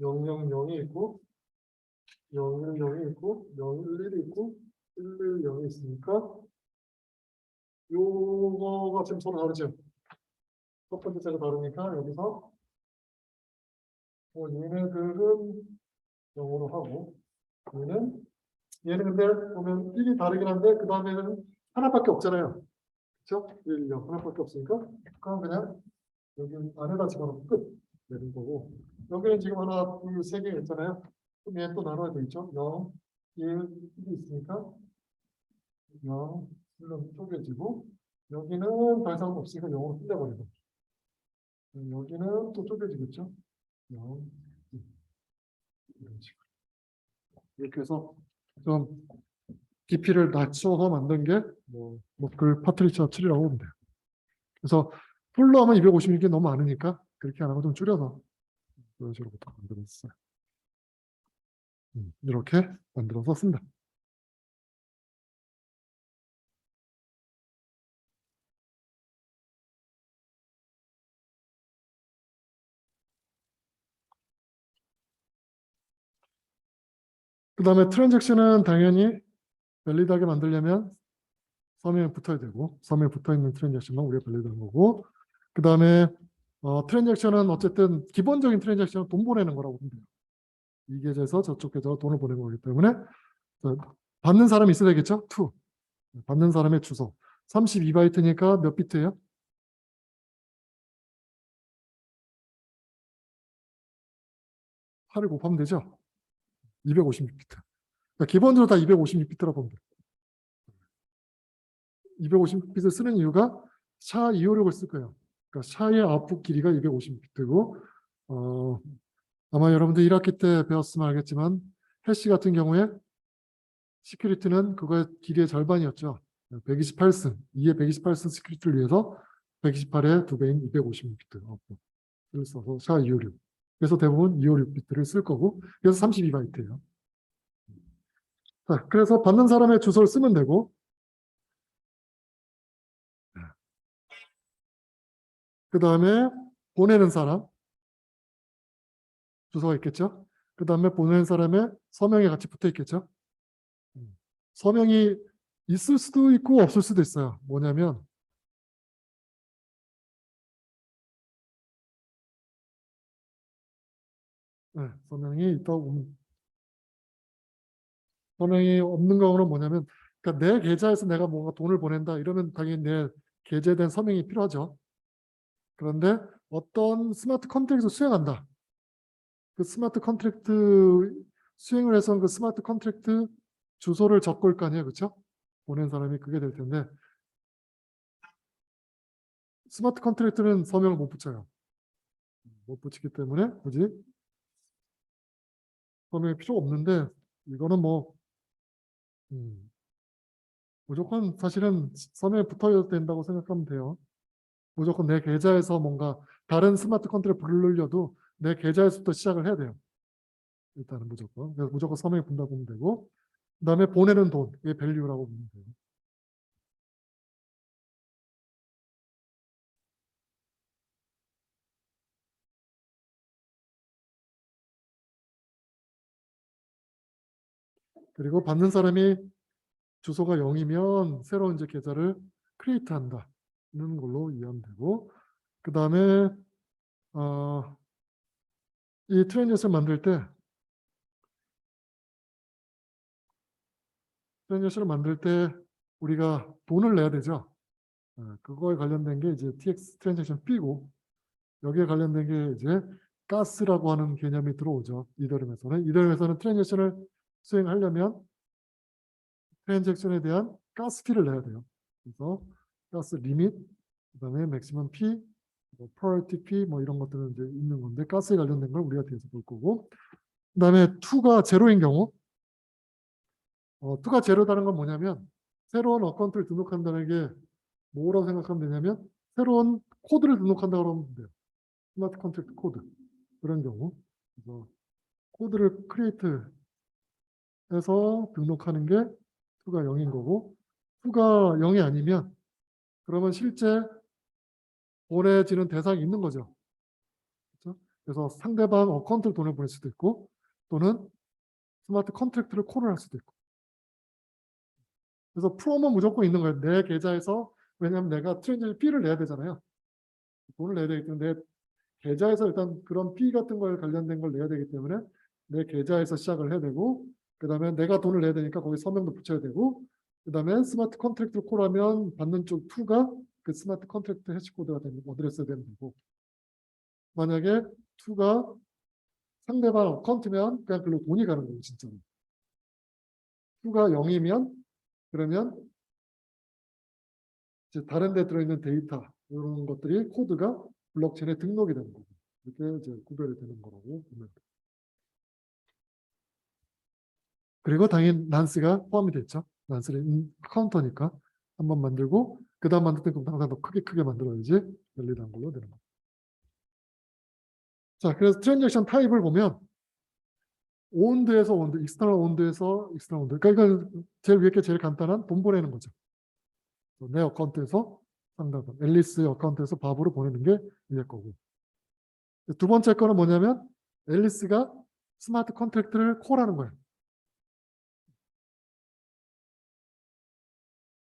000이 있고 010이 있고 011이 있고 110이 있으니까 요거가 지금 서로 다르죠. 첫 번째 째가 다르니까 여기서 얘네들은 0으로 하고 얘는 근데 보면 1이 다르긴 한데 그 다음에는 하나밖에 없잖아요. 그렇죠? 1, 0 하나밖에 없으니까 그럼 그냥 여기 안에다 집어넣고 끝 내는 거고 여기는 지금 하나, 둘, 세 개 있잖아요. 그럼 얘 또 나눠야 되겠죠? 0, 1, 1이 있으니까 0, 1로 쪼개지고 여기는 더 이상 없으니까 0으로 끝내버리고 여기는 또 쪼개지겠죠? 0, 1 이런 식으로 이렇게 해서 좀 깊이를 낮춰서 만든 게 그 파트리시아 트리라고 보면 돼요. 그래서 풀로 하면 256개 너무 많으니까 그렇게 안 하고 좀 줄여서 이런 식으로부터 만들었어요. 이렇게 만들어서 쓴다. 그 다음에 트랜잭션은 당연히 밸리드하게 만들려면 서명에 붙어야 되고 서명에 붙어있는 트랜잭션만 우리가 밸리드한 거고 그 다음에 트랜잭션은 어쨌든 기본적인 트랜잭션은 돈 보내는 거라고 보면 돼요. 이 계좌에서 저쪽 계좌로 돈을 보내는 거기 때문에 받는 사람이 있어야 되겠죠? 받는 사람의 주소 32바이트니까 몇 비트예요? 8을 곱하면 되죠? 256비트. 그러니까 기본적으로 다 256비트라고 보면 돼요. 256비트를 쓰는 이유가 SHA-256을 쓸 거예요. 그러니까 SHA의 아웃풋 길이가 256비트고 아마 여러분들 1학기 때 배웠으면 알겠지만 해시 같은 경우에 시큐리티는 그거의 길이의 절반이었죠. 128승, 2의 128승 시큐리티를 위해서 128의 2배인 256비트 아웃풋을 써서 SHA-256. 그래서 대부분 256비트를 쓸 거고 그래서 32바이트예요. 자, 그래서 받는 사람의 주소를 쓰면 되고 그 다음에 보내는 사람 주소가 있겠죠. 그 다음에 보내는 사람의 서명이 같이 붙어 있겠죠. 서명이 있을 수도 있고 없을 수도 있어요. 뭐냐면 서명이 있다 서명이 없는 경우는 뭐냐면 그러니까 내 계좌에서 내가 뭔가 돈을 보낸다 이러면 당연히 내 게재된 서명이 필요하죠. 그런데 어떤 스마트 컨트랙트를 수행한다. 그 스마트 컨트랙트 수행을 해서 그 스마트 컨트랙트 주소를 적고 올 거 아니에요. 그렇죠? 보낸 사람이 그게 될 텐데 스마트 컨트랙트는 서명을 못 붙여요. 못 붙이기 때문에 굳이 서명이 필요 없는데 이거는 뭐 무조건 사실은 서명이 붙어야 된다고 생각하면 돼요. 무조건 내 계좌에서 뭔가 다른 스마트 컨트랙트 부르려도 내 계좌에서부터 시작을 해야 돼요. 일단은 무조건. 그래서 무조건 서명이 붙는다고 보면 되고 그 다음에 보내는 돈, 이게 밸류라고 보면 돼요. 그리고 받는 사람이 주소가 0이면 새로운 이제 계좌를 크리에이트 한다는 걸로 이해하면 되고 그 다음에 이 트랜지션 만들 때 트랜지션을 만들 때 우리가 돈을 내야 되죠. 그거에 관련된 게 이제 TX 트랜잭션 B고 여기에 관련된 게 이제 가스라고 하는 개념이 들어오죠. 이더리움에서는 트랜잭션을 수행하려면 트랜잭션에 대한 가스 피를 내야 돼요. 그래서 가스 리밋, 그다음에 맥시멈 피, 뭐 프라이어티 피, 뭐 이런 것들은 이제 있는 건데 가스에 관련된 걸 우리가 뒤에서 볼 거고, 그다음에 2가 제로인 경우, 2가 제로다는 건 뭐냐면 새로운 어카운트를 등록한다는 게 뭐라고 생각하면 되냐면 새로운 코드를 등록한다고 하면 돼요. 스마트 컨트랙트 코드 그런 경우, 그래서 코드를 크리에이트 해서 등록하는 게 2가 0인 거고 2가 0이 아니면 그러면 실제 보내지는 대상이 있는 거죠. 그렇죠? 그래서 상대방 어카운트로 돈을 보낼 수도 있고 또는 스마트 컨트랙트를 콜을 할 수도 있고 그래서 프롬은 무조건 있는 거예요. 내 계좌에서 왜냐하면 내가 트랜지션 B를 내야 되잖아요. 돈을 내야 되기 때문에 내 계좌에서 일단 그런 피 같은 걸 관련된 걸 내야 되기 때문에 내 계좌에서 시작을 해야 되고 그 다음에 내가 돈을 내야 되니까 거기 서명도 붙여야 되고 그 다음에 스마트 컨트랙트를 콜하면 받는 쪽 2가 그 스마트 컨트랙트 해시코드가 되는 어드레스가 되는 거고 만약에 2가 상대방 어카운트면 그냥 글로 돈이 가는 거예요. 진짜로. 2가 0이면 그러면 이제 다른 데 들어있는 데이터 이런 것들이 코드가 블록체인에 등록이 되는 거고 이렇게 이제 구별이 되는 거라고 보면 돼요. 그리고 당연히 난스가 포함이 됐죠. 난스는 카운터니까 한번 만들고 그 다음 만들 때 그럼 항상 더 크게 만들어야지 열리는 걸로 되는 거죠. 자, 그래서 트랜잭션 타입을 보면 온드에서 온드, 익스터널 온드에서 익스터널 온드. 그러니까 이건 제일 위에 게 제일 간단한 돈 보내는 거죠. 내 어카운트에서 상대방, 앨리스 어카운트에서 밥으로 보내는 게 위에 거고. 두 번째 거는 뭐냐면 앨리스가 스마트 컨트랙트를 콜하는 거예요.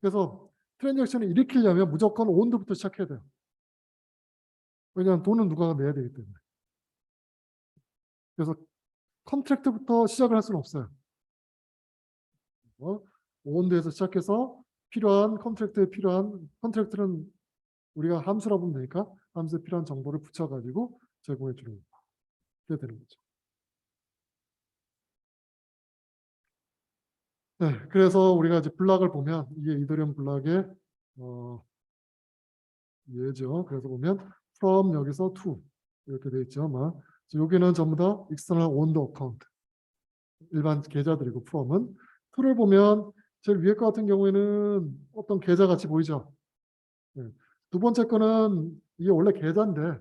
그래서 트랜잭션을 일으키려면 무조건 온드부터 시작해야 돼요. 왜냐하면 돈은 누가 내야 되기 때문에. 그래서 컨트랙트부터 시작을 할 수는 없어요. 온드에서 시작해서 필요한 컨트랙트에 필요한 컨트랙트는 우리가 함수라 보면 되니까 함수에 필요한 정보를 붙여가지고 제공해 주는 게 되는 거죠. 네, 그래서 우리가 이제 블락을 보면 이게 이더리움 블락의 예죠. 그래서 보면 from 여기서 to 이렇게 돼 있죠. 막 여기는 전부 다 external owned account 일반 계좌들이고 from은 to를 보면 제일 위에 거 같은 경우에는 어떤 계좌 같이 보이죠. 네. 두 번째 거는 이게 원래 계좌인데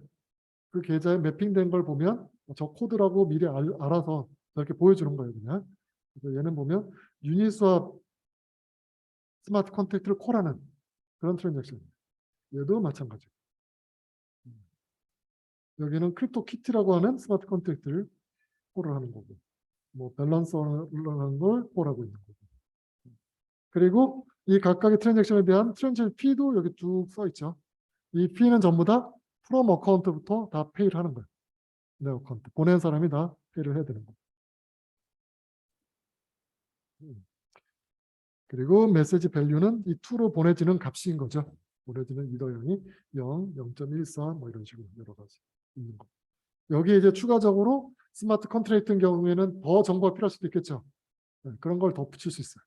그 계좌에 매핑된 걸 보면 저 코드라고 미리 알아서 이렇게 보여주는 거예요. 그냥. 그래서 얘는 보면 유니스왑 스마트 컨택트를 콜하는 그런 트랜잭션. 얘도 마찬가지. 여기는 크립토키티라고 하는 스마트 컨트랙트를 콜을 하는 거고, 뭐 밸런서라는 걸 콜하고 있는 거고. 그리고 이 각각의 트랜잭션에 대한 트랜잭션 P도 여기 쭉 써 있죠. 이 P는 전부 다 프롬 어카운트부터 다 페이를 하는 거예요. 내 어카운트. 보낸 사람이 다 페이를 해야 되는 거예요. 그리고 메시지 밸류는 이 to로 보내지는 값인 거죠. 보내지는 이더형이 0, 0.14 뭐 이런 식으로 여러 가지 있는 거. 여기에 이제 추가적으로 스마트 컨트랙트인 경우에는 더 정보가 필요할 수도 있겠죠. 네, 그런 걸 더 붙일 수 있어요.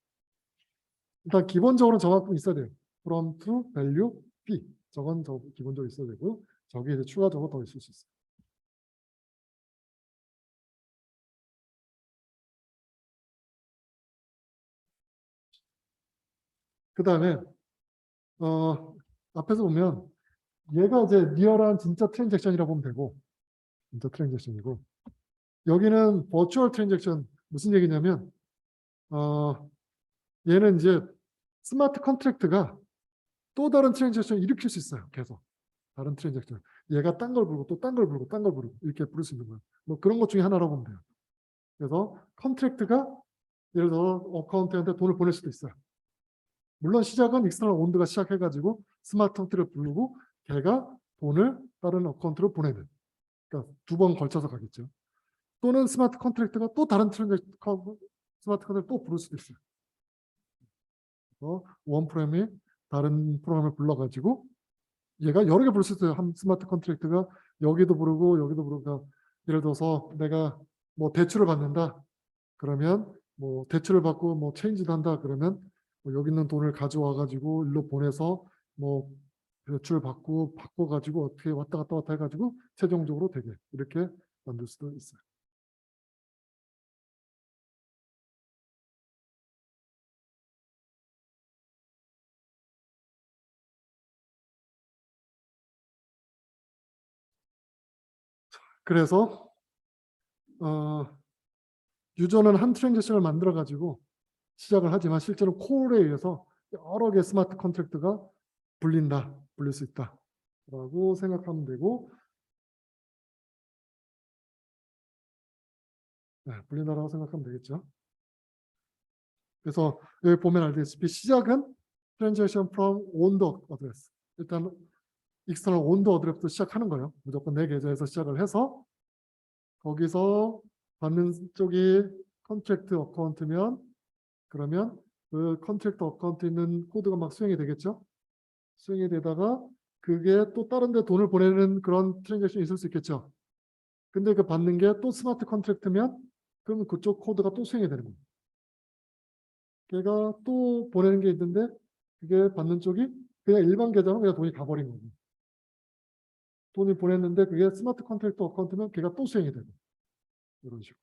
일단 기본적으로 저만큼 있어야 돼요. from to value p. 저건 기본적으로 있어야 되고 저기에 이제 추가적으로 더 있을 수 있어요. 그 다음에 앞에서 보면 얘가 이제 리얼한 진짜 트랜잭션이라고 보면 되고 진짜 트랜잭션이고 여기는 버추얼 트랜잭션 무슨 얘기냐면 얘는 이제 스마트 컨트랙트가 또 다른 트랜잭션을 일으킬 수 있어요. 계속 다른 트랜잭션. 얘가 딴 걸 부르고 또 딴 걸 부르고 딴 걸 부르고 이렇게 부를 수 있는 거예요. 뭐 그런 것 중에 하나라고 보면 돼요. 그래서 컨트랙트가 예를 들어 어카운트한테 돈을 보낼 수도 있어요. 물론 시작은 익스터널 온드가 시작해가지고 스마트 컨트를 부르고 걔가 돈을 다른 어카운트로 보내는. 그러니까 두 번 걸쳐서 가겠죠. 또는 스마트 컨트랙트가 또 다른 스마트 컨트랙트 또 부를 수도 있어요. 원 프로그램이 다른 프로그램을 불러가지고 얘가 여러 개 부를 수 있어요. 한 스마트 컨트랙트가 여기도 부르고 여기도 부르고 예를 들어서 내가 뭐 대출을 받는다. 그러면 뭐 대출을 받고 뭐 체인지도 한다. 그러면 뭐 여기 있는 돈을 가져와 가지고 일로 보내서 뭐 대출 받고 바꿔가지고 어떻게 왔다 갔다 해가지고 최종적으로 되게 이렇게 만들 수도 있어요. 그래서 유저는 한 트랜잭션을 만들어 가지고 시작을 하지만 실제로 콜에 의해서 여러 개의 스마트 컨트랙트가 불릴 수 있다 라고 생각하면 되고 불린다라고 생각하면 되겠죠. 그래서 여기 보면 알다시피 시작은 transaction from owned address. 일단 external owned address부터 시작하는 거예요. 무조건 내 계좌에서 시작을 해서 거기서 받는 쪽이 컨트랙트 어카운트면 그러면 그 컨트랙트 어카운트에 있는 코드가 막 수행이 되겠죠. 수행이 되다가 그게 또 다른 데 돈을 보내는 그런 트랜잭션이 있을 수 있겠죠. 근데 그 받는 게 또 스마트 컨트랙트면 그러면 그쪽 코드가 또 수행이 되는 거예요. 걔가 또 보내는 게 있는데 그게 받는 쪽이 그냥 일반 계좌로 그냥 돈이 가버린 거고 돈이 보냈는데 그게 스마트 컨트랙트 어카운트면 걔가 또 수행이 되고 이런 식으로.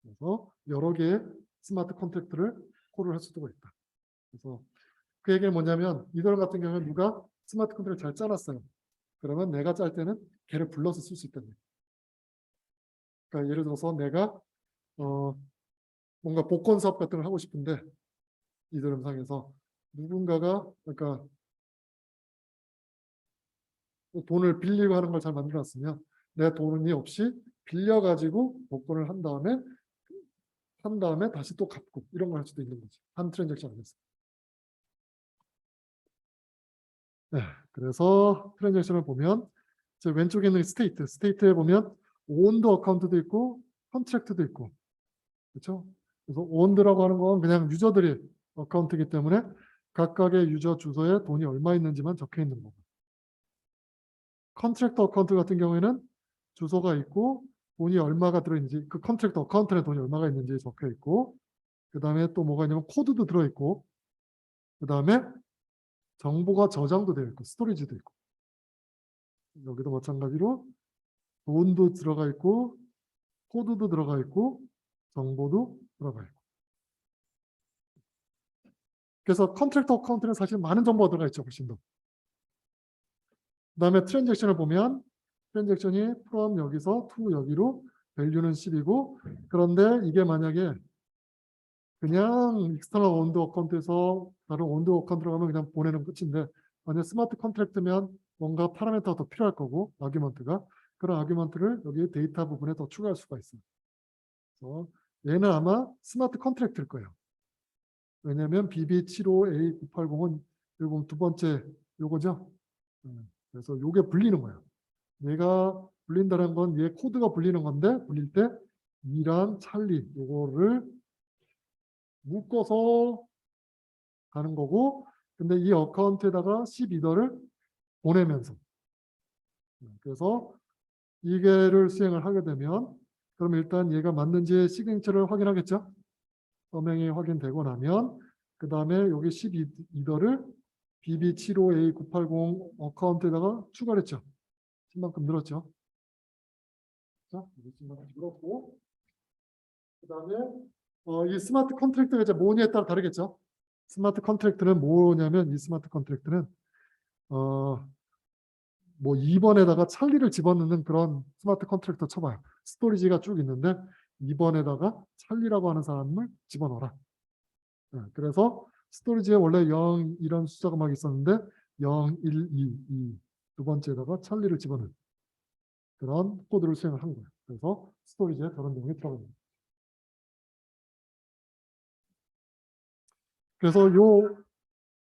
그래서 여러 개의 스마트 컨트랙트를 콜을 할 수도 있다. 그래서 그 얘기는 뭐냐면 이들 같은 경우는 누가 스마트 컨트랙트 잘 짜놨어요. 그러면 내가 짤 때는 걔를 불러서 쓸 수 있다는 거예요. 그러니까 예를 들어서 내가 뭔가 복권 사업 같은 걸 하고 싶은데 이드럼상에서 누군가가 그러니까 돈을 빌리고 하는 걸 잘 만들어놨으면 내 돈이 없이 빌려가지고 복권을 한 다음에 다시 또 갚고 이런 걸 할 수도 있는 거지. 한 트랜잭션 안에서. 네, 그래서 트랜잭션을 보면 제 왼쪽에 있는 스테이트에 보면 오온드 어카운트도 있고 컨트랙트도 있고 그렇죠? 그래서 오온드라고 하는 건 그냥 유저들이 어카운트이기 때문에 각각의 유저 주소에 돈이 얼마 있는지만 적혀 있는 거고 컨트랙터 어카운트 같은 경우에는 주소가 있고 돈이 얼마가 들어있는지 그 컨트랙터 어카운트에 돈이 얼마가 있는지 적혀 있고 그 다음에 또 뭐가 있냐면 코드도 들어있고 그 다음에 정보가 저장도 되어 있고 스토리지도 있고 여기도 마찬가지로 돈도 들어가 있고 코드도 들어가 있고 정보도 들어가 있고 그래서 컨트랙터 어카운트는 사실 많은 정보가 들어가 있죠. 훨씬 더. 그 다음에 트랜잭션을 보면 트랜잭션이 from 여기서 to 여기로 밸류는 10이고 그런데 이게 만약에 그냥 익스터널 온드 어카운트에서 다른 온드 어카운트로 가면 그냥 보내는 끝인데 만약 스마트 컨트랙트면 뭔가 파라미터가 더 필요할 거고 아규먼트가 그런 아규먼트를 여기 데이터 부분에 더 추가할 수가 있어요. 그래서 얘는 아마 스마트 컨트랙트일 거예요. 왜냐하면 BB75A980은 요거 두 번째 요거죠. 그래서 요게 불리는 거예요. 얘가 불린다는 건 얘 코드가 불리는 건데 불릴 때 이랑 찰리 요거를 묶어서 가는 거고 근데 이 어카운트에다가 12더를 보내면서 그래서 이게를 수행을 하게 되면 그럼 일단 얘가 맞는지 시그니처를 확인하겠죠. 서명이 확인되고 나면 그 다음에 여기 12더를 BB75A980 어카운트에다가 추가를 했죠. 10만큼 늘었죠. 자, 10만큼 늘었고 그 다음에 이 스마트 컨트랙트가 이제 뭐냐에 따라 다르겠죠. 스마트 컨트랙트는 뭐냐면 이 스마트 컨트랙트는 뭐 2번에다가 찰리를 집어넣는 그런 스마트 컨트랙터 쳐봐요. 스토리지가 쭉 있는데 2번에다가 찰리라고 하는 사람을 집어넣어라. 그래서 스토리지에 원래 0 이런 숫자가 막 있었는데 0, 1, 2 두 번째에다가 찰리를 집어넣는 그런 코드를 수행을 한 거예요. 그래서 스토리지에 저런 내용이 들어갑니다. 그래서 요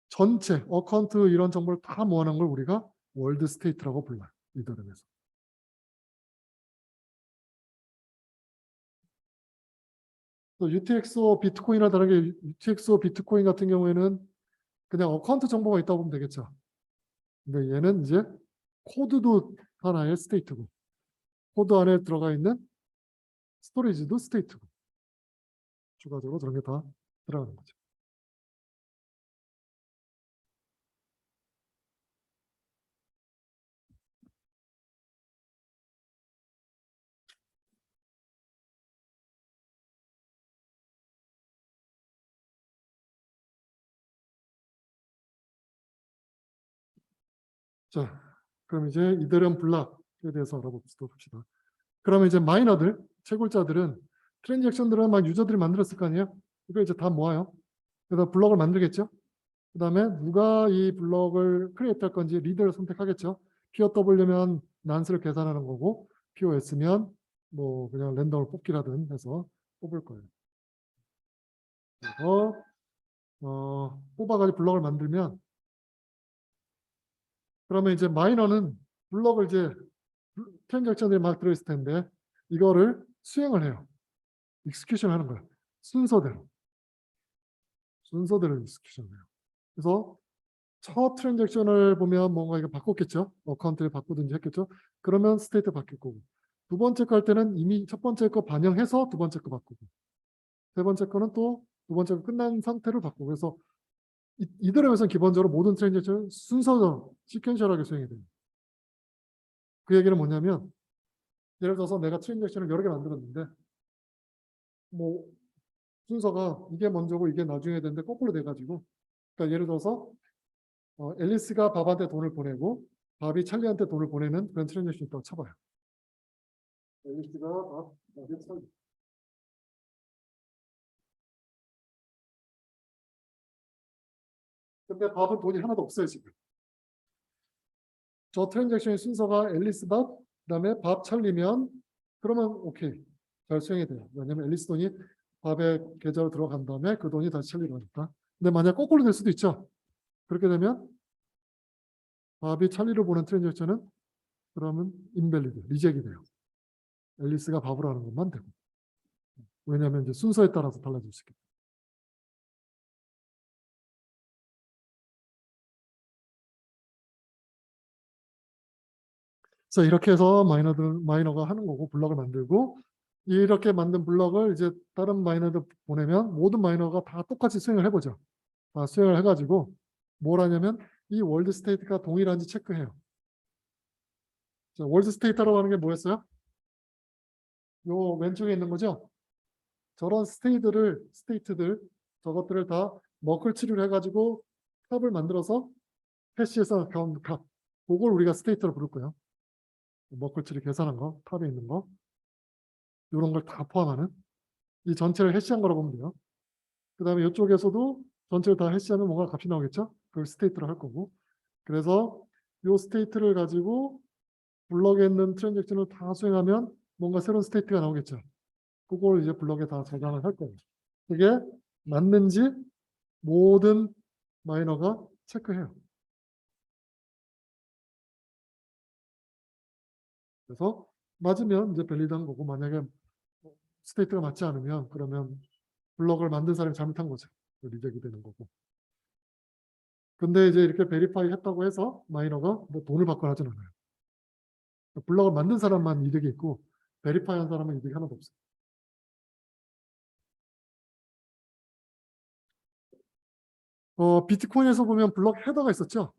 전체 어카운트 이런 정보를 다 모아놓은 걸 우리가 월드 스테이트라고 불러요. 이더름에서. 또 UTXO 비트코인이나 다르게 UTXO 비트코인 같은 경우에는 그냥 어카운트 정보가 있다고 보면 되겠죠. 근데 얘는 이제 코드도 하나의 스테이트고 코드 안에 들어가 있는 스토리지도 스테이트고 추가적으로 그런 게 다 들어가는 거죠. 자, 그럼 이제 이더리움 블락에 대해서 알아봅시다. 그러면 이제 마이너들, 채굴자들은 트랜잭션들은 막 유저들이 만들었을 거 아니에요? 이거 이제 다 모아요. 그래서 블럭을 만들겠죠. 그 다음에 누가 이 블럭을 크리에이트 할 건지 리더를 선택하겠죠. POW면 난스를 계산하는 거고 POS면 뭐 그냥 랜덤을 뽑기라든 해서 뽑을 거예요. 그래서 뽑아가지고 블럭을 만들면 그러면 이제 마이너는 블럭을 이제 트랜잭션들이 막 들어있을 텐데 이거를 수행을 해요. 익스큐션 하는 거예요. 순서대로 익스큐션 해요. 그래서 첫 트랜잭션을 보면 뭔가 이거 바꿨겠죠. 어카운트를 바꾸든지 했겠죠. 그러면 스테이트 바뀔 거고 두 번째 거 할 때는 이미 첫 번째 거 반영해서 두 번째 거 바꾸고 세 번째 거는 또 두 번째 거 끝난 상태를 바꾸고 그래서 이더리움에서는 기본적으로 모든 트랜잭션을 순서대로 시퀀셜하게 수행이 돼요. 그 얘기는 뭐냐면 예를 들어서 내가 트랜잭션을 여러 개 만들었는데 뭐 순서가 이게 먼저고 이게 나중에 되는데 거꾸로 돼가지고 그러니까 예를 들어서 앨리스가 밥한테 돈을 보내고 밥이 찰리한테 돈을 보내는 그런 트랜잭션이 있다고 쳐봐요. 앨리스가 밥에 찰리. 근데 밥은 돈이 하나도 없어요 지금. 저 트랜잭션의 순서가 앨리스 밥, 그다음에 밥 찰리면 그러면 오케이 잘 수행이 돼요. 왜냐하면 앨리스 돈이 밥에 계좌로 들어간 다음에 그 돈이 다시 찰리로 가니까. 근데 만약 거꾸로 될 수도 있죠. 그렇게 되면 밥이 찰리로 보는 트랜잭션은 그러면 인밸리드, 리젝이 돼요. 앨리스가 밥으로 하는 것만 되고. 왜냐하면 이제 순서에 따라서 달라질 수 있기 때문에. 그래서 이렇게 해서 마이너가 하는 거고 블럭을 만들고 이렇게 만든 블럭을 이제 다른 마이너들 보내면 모든 마이너가 다 똑같이 수행을 해보죠. 다 수행을 해가지고 뭘 하냐면 이 월드 스테이트가 동일한지 체크해요. 자, 월드 스테이트라고 하는 게 뭐였어요? 요 왼쪽에 있는 거죠. 저런 스테이트들 저것들을 다 머클 치료를 해가지고 탑을 만들어서 해시에서 가운 값 그걸 우리가 스테이트로 부를 거예요. 머클 치료 계산한 거 탑에 있는 거 이런 걸 다 포함하는 이 전체를 해시한 거라고 보면 돼요. 그 다음에 이쪽에서도 전체를 다 해시하면 뭔가 값이 나오겠죠. 그걸 스테이트로 할 거고. 그래서 요 스테이트를 가지고 블럭에 있는 트랜잭션을 다 수행하면 뭔가 새로운 스테이트가 나오겠죠. 그걸 이제 블럭에 다 저장을 할 거예요. 그게 맞는지 모든 마이너가 체크해요. 그래서 맞으면 이제 밸리드한 거고, 만약에 스테이트가 맞지 않으면 그러면 블럭을 만든 사람이 잘못한 거죠. 리젝이 되는 거고. 근데 이제 이렇게 베리파이 했다고 해서 마이너가 뭐 돈을 받거나 하진 않아요. 블럭을 만든 사람만 이득이 있고 베리파이 한 사람은 이득이 하나도 없어요. 비트코인에서 보면 블럭 헤더가 있었죠.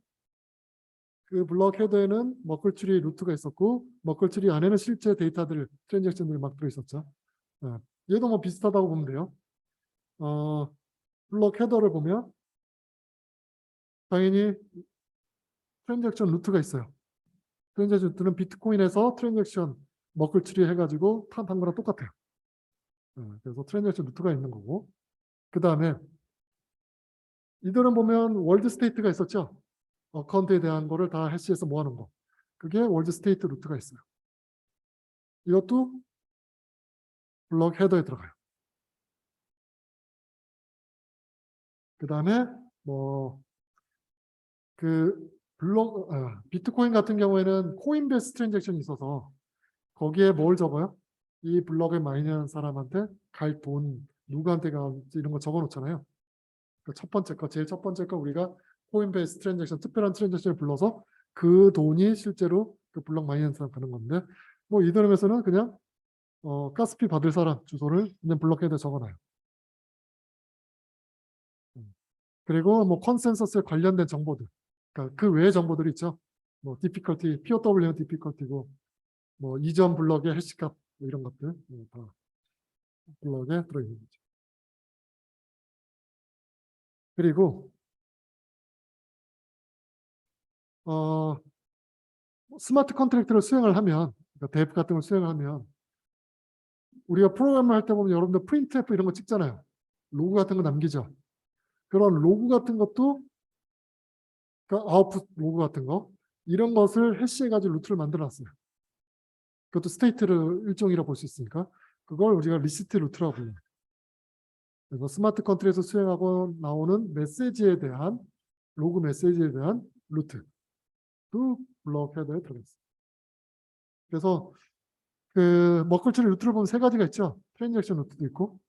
그 블럭 헤더에는 머클트리 루트가 있었고 머클트리 안에는 실제 데이터들, 트랜잭션들이 막 들어있었죠. 얘도 뭐 비슷하다고 보면 돼요. 블럭 헤더를 보면 당연히 트랜잭션 루트가 있어요. 트랜잭션 루트는 비트코인에서 트랜잭션 머클트리 해가지고 한 거랑 똑같아요. 그래서 트랜잭션 루트가 있는 거고, 그 다음에 이들은 보면 월드 스테이트가 있었죠. 어카운트에 대한 거를 다 해시해서 모아놓은 거. 그게 월드 스테이트 루트가 있어요. 이것도 블럭 헤더에 들어가요. 그 다음에 비트코인 같은 경우에는 코인베이스 트랜잭션이 있어서 거기에 뭘 적어요? 이 블럭을 마이너한 사람한테 갈 돈, 누구한테 갈지 이런 거 적어 놓잖아요. 그 첫 번째 거, 제일 첫 번째 거 우리가 코인베이스 트랜잭션, 특별한 트랜잭션을 불러서 그 돈이 실제로 그 블럭 마이너한 사람 가는 건데, 뭐 이더리움에서는 그냥 가스피 받을 사람 주소를 그냥 블럭 헤더에 적어놔요. 그리고 뭐 컨센서스에 관련된 정보들, 그러니까 그 외의 정보들이 있죠. 뭐 difficulty, POW는 difficulty고, 뭐 이전 블럭의 해시값 뭐 이런 것들 다 블럭에 들어있는 거죠. 그리고 스마트 컨트랙트를 수행을 하면, 그러니까 대프 같은 걸 수행을 하면 우리가 프로그램을 할 때 보면 여러분들 프린트F 이런 거 찍잖아요. 로그 같은 거 남기죠. 그런 로그 같은 것도, 그러니까 아웃풋 로그 같은 거, 이런 것을 해시해가지고 루트를 만들어 놨어요. 그것도 스테이트를 일종이라 볼 수 있으니까 그걸 우리가 리시트 루트라고 불러요. 그래서 스마트 컨트롤에서 수행하고 나오는 메시지에 대한, 로그 메시지에 대한 루트도 블럭 헤더에 들어있어요. 그래서 그 머클트리 루트를 보면 세 가지가 있죠. 트랜잭션 루트도 있고,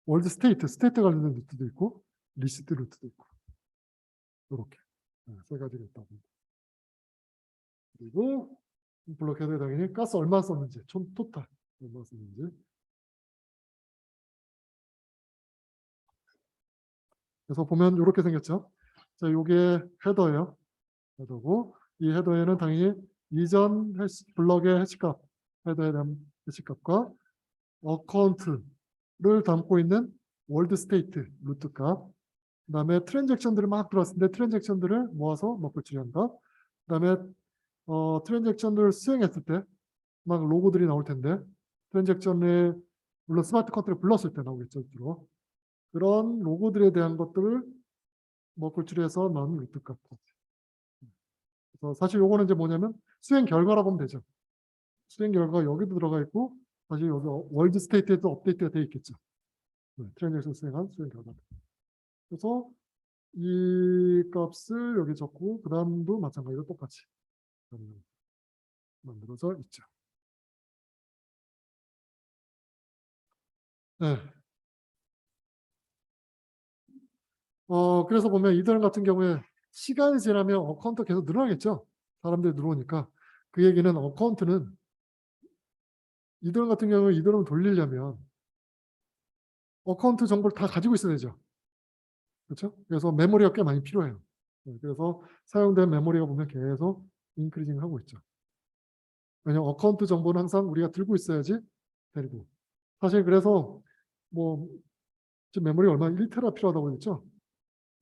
월드 스테이트 관련된 루트도 있고, 리시트 루트도 있고, 이렇게 세 가지가 있다고. 그리고 블럭 헤더에 당연히 가스 얼마 썼는지, 총 토탈 얼마 썼는지. 그래서 보면 이렇게 생겼죠. 자, 요게 헤더예요. 헤더고, 이 헤더에는 당연히 이전 블럭의 해시값, 헤더에 대한 해시값과 어카운트를 담고 있는 월드 스테이트 루트 값, 그 다음에 트랜잭션들이 막 들어왔는데 트랜잭션들을 모아서 먹고 처리한다. 그 다음에 트랜잭션들을 수행했을 때 막 로고들이 나올 텐데, 트랜잭션에 물론 스마트 컨트롤을 불렀을 때 나오겠죠. 주로. 그런 로고들에 대한 것들을 먹고 처리해서 나오는 루트 값. 그래서 사실 요거는 이제 뭐냐면 수행 결과라고 보면 되죠. 수행 결과가 여기도 들어가 있고, 사실 여기 월드 스테이트에도 업데이트가 되어 있겠죠. 트랜잭션 수행한 수행 결과. 그래서 이 값을 여기 적고, 그 다음도 마찬가지로 똑같이 만들어져 있죠. 네. 그래서 보면 이더럼 같은 경우에 시간이 지나면 어카운트 계속 늘어나겠죠. 사람들이 들어오니까. 그 얘기는 어카운트는 이더럼 같은 경우에 이더럼 돌리려면 어카운트 정보를 다 가지고 있어야 되죠. 그렇죠? 그래서 메모리가 꽤 많이 필요해요. 그래서 사용된 메모리가 보면 계속 인크리징 하고 있죠. 왜냐하면 어카운트 정보는 항상 우리가 들고 있어야지 되고. 사실 그래서 뭐 지금 메모리 얼마 1테라 필요하다고 했죠.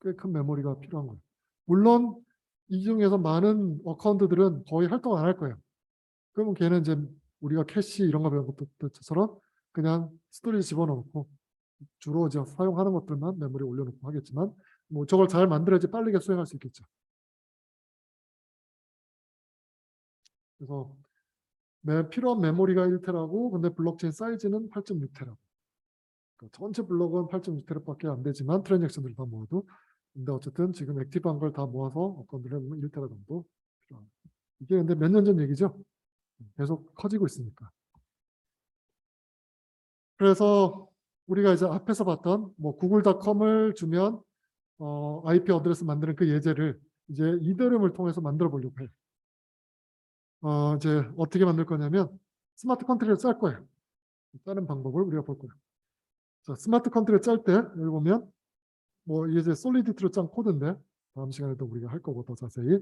꽤 큰 메모리가 필요한 거예요. 물론 이 중에서 많은 어카운트들은 거의 활동 안 할 거예요. 그러면 걔는 이제 우리가 캐시 이런 거 배운 것처럼 그냥 스토리지 집어넣고 주로 이제 사용하는 것들만 메모리에 올려놓고 하겠지만, 뭐 저걸 잘 만들어야지 빠르게 수행할 수 있겠죠. 그래서 필요한 메모리가 1테라고 근데 블록체인 사이즈는 8.6테라. 그러니까 전체 블록은 8.6테라밖에 안 되지만 트랜잭션들을 다 모아도 근데 어쨌든 지금 액티브한 걸 다 모아서 건드려보면 1테라 정도 필요합니다. 이게 근데 몇 년 전 얘기죠. 계속 커지고 있으니까. 그래서 우리가 이제 앞에서 봤던 뭐 구글닷컴을 주면 IP 어드레스 만드는 그 예제를 이제 이더리움을 통해서 만들어 보려고 해요. 이제 어떻게 만들 거냐면 스마트 컨트롤을 짤 거예요. 짜는 방법을 우리가 볼 거예요. 자, 스마트 컨트롤 짤 때 여기 보면 뭐 이게 이제 솔리디티로 짠 코드인데 다음 시간에도 우리가 할 거고 더 자세히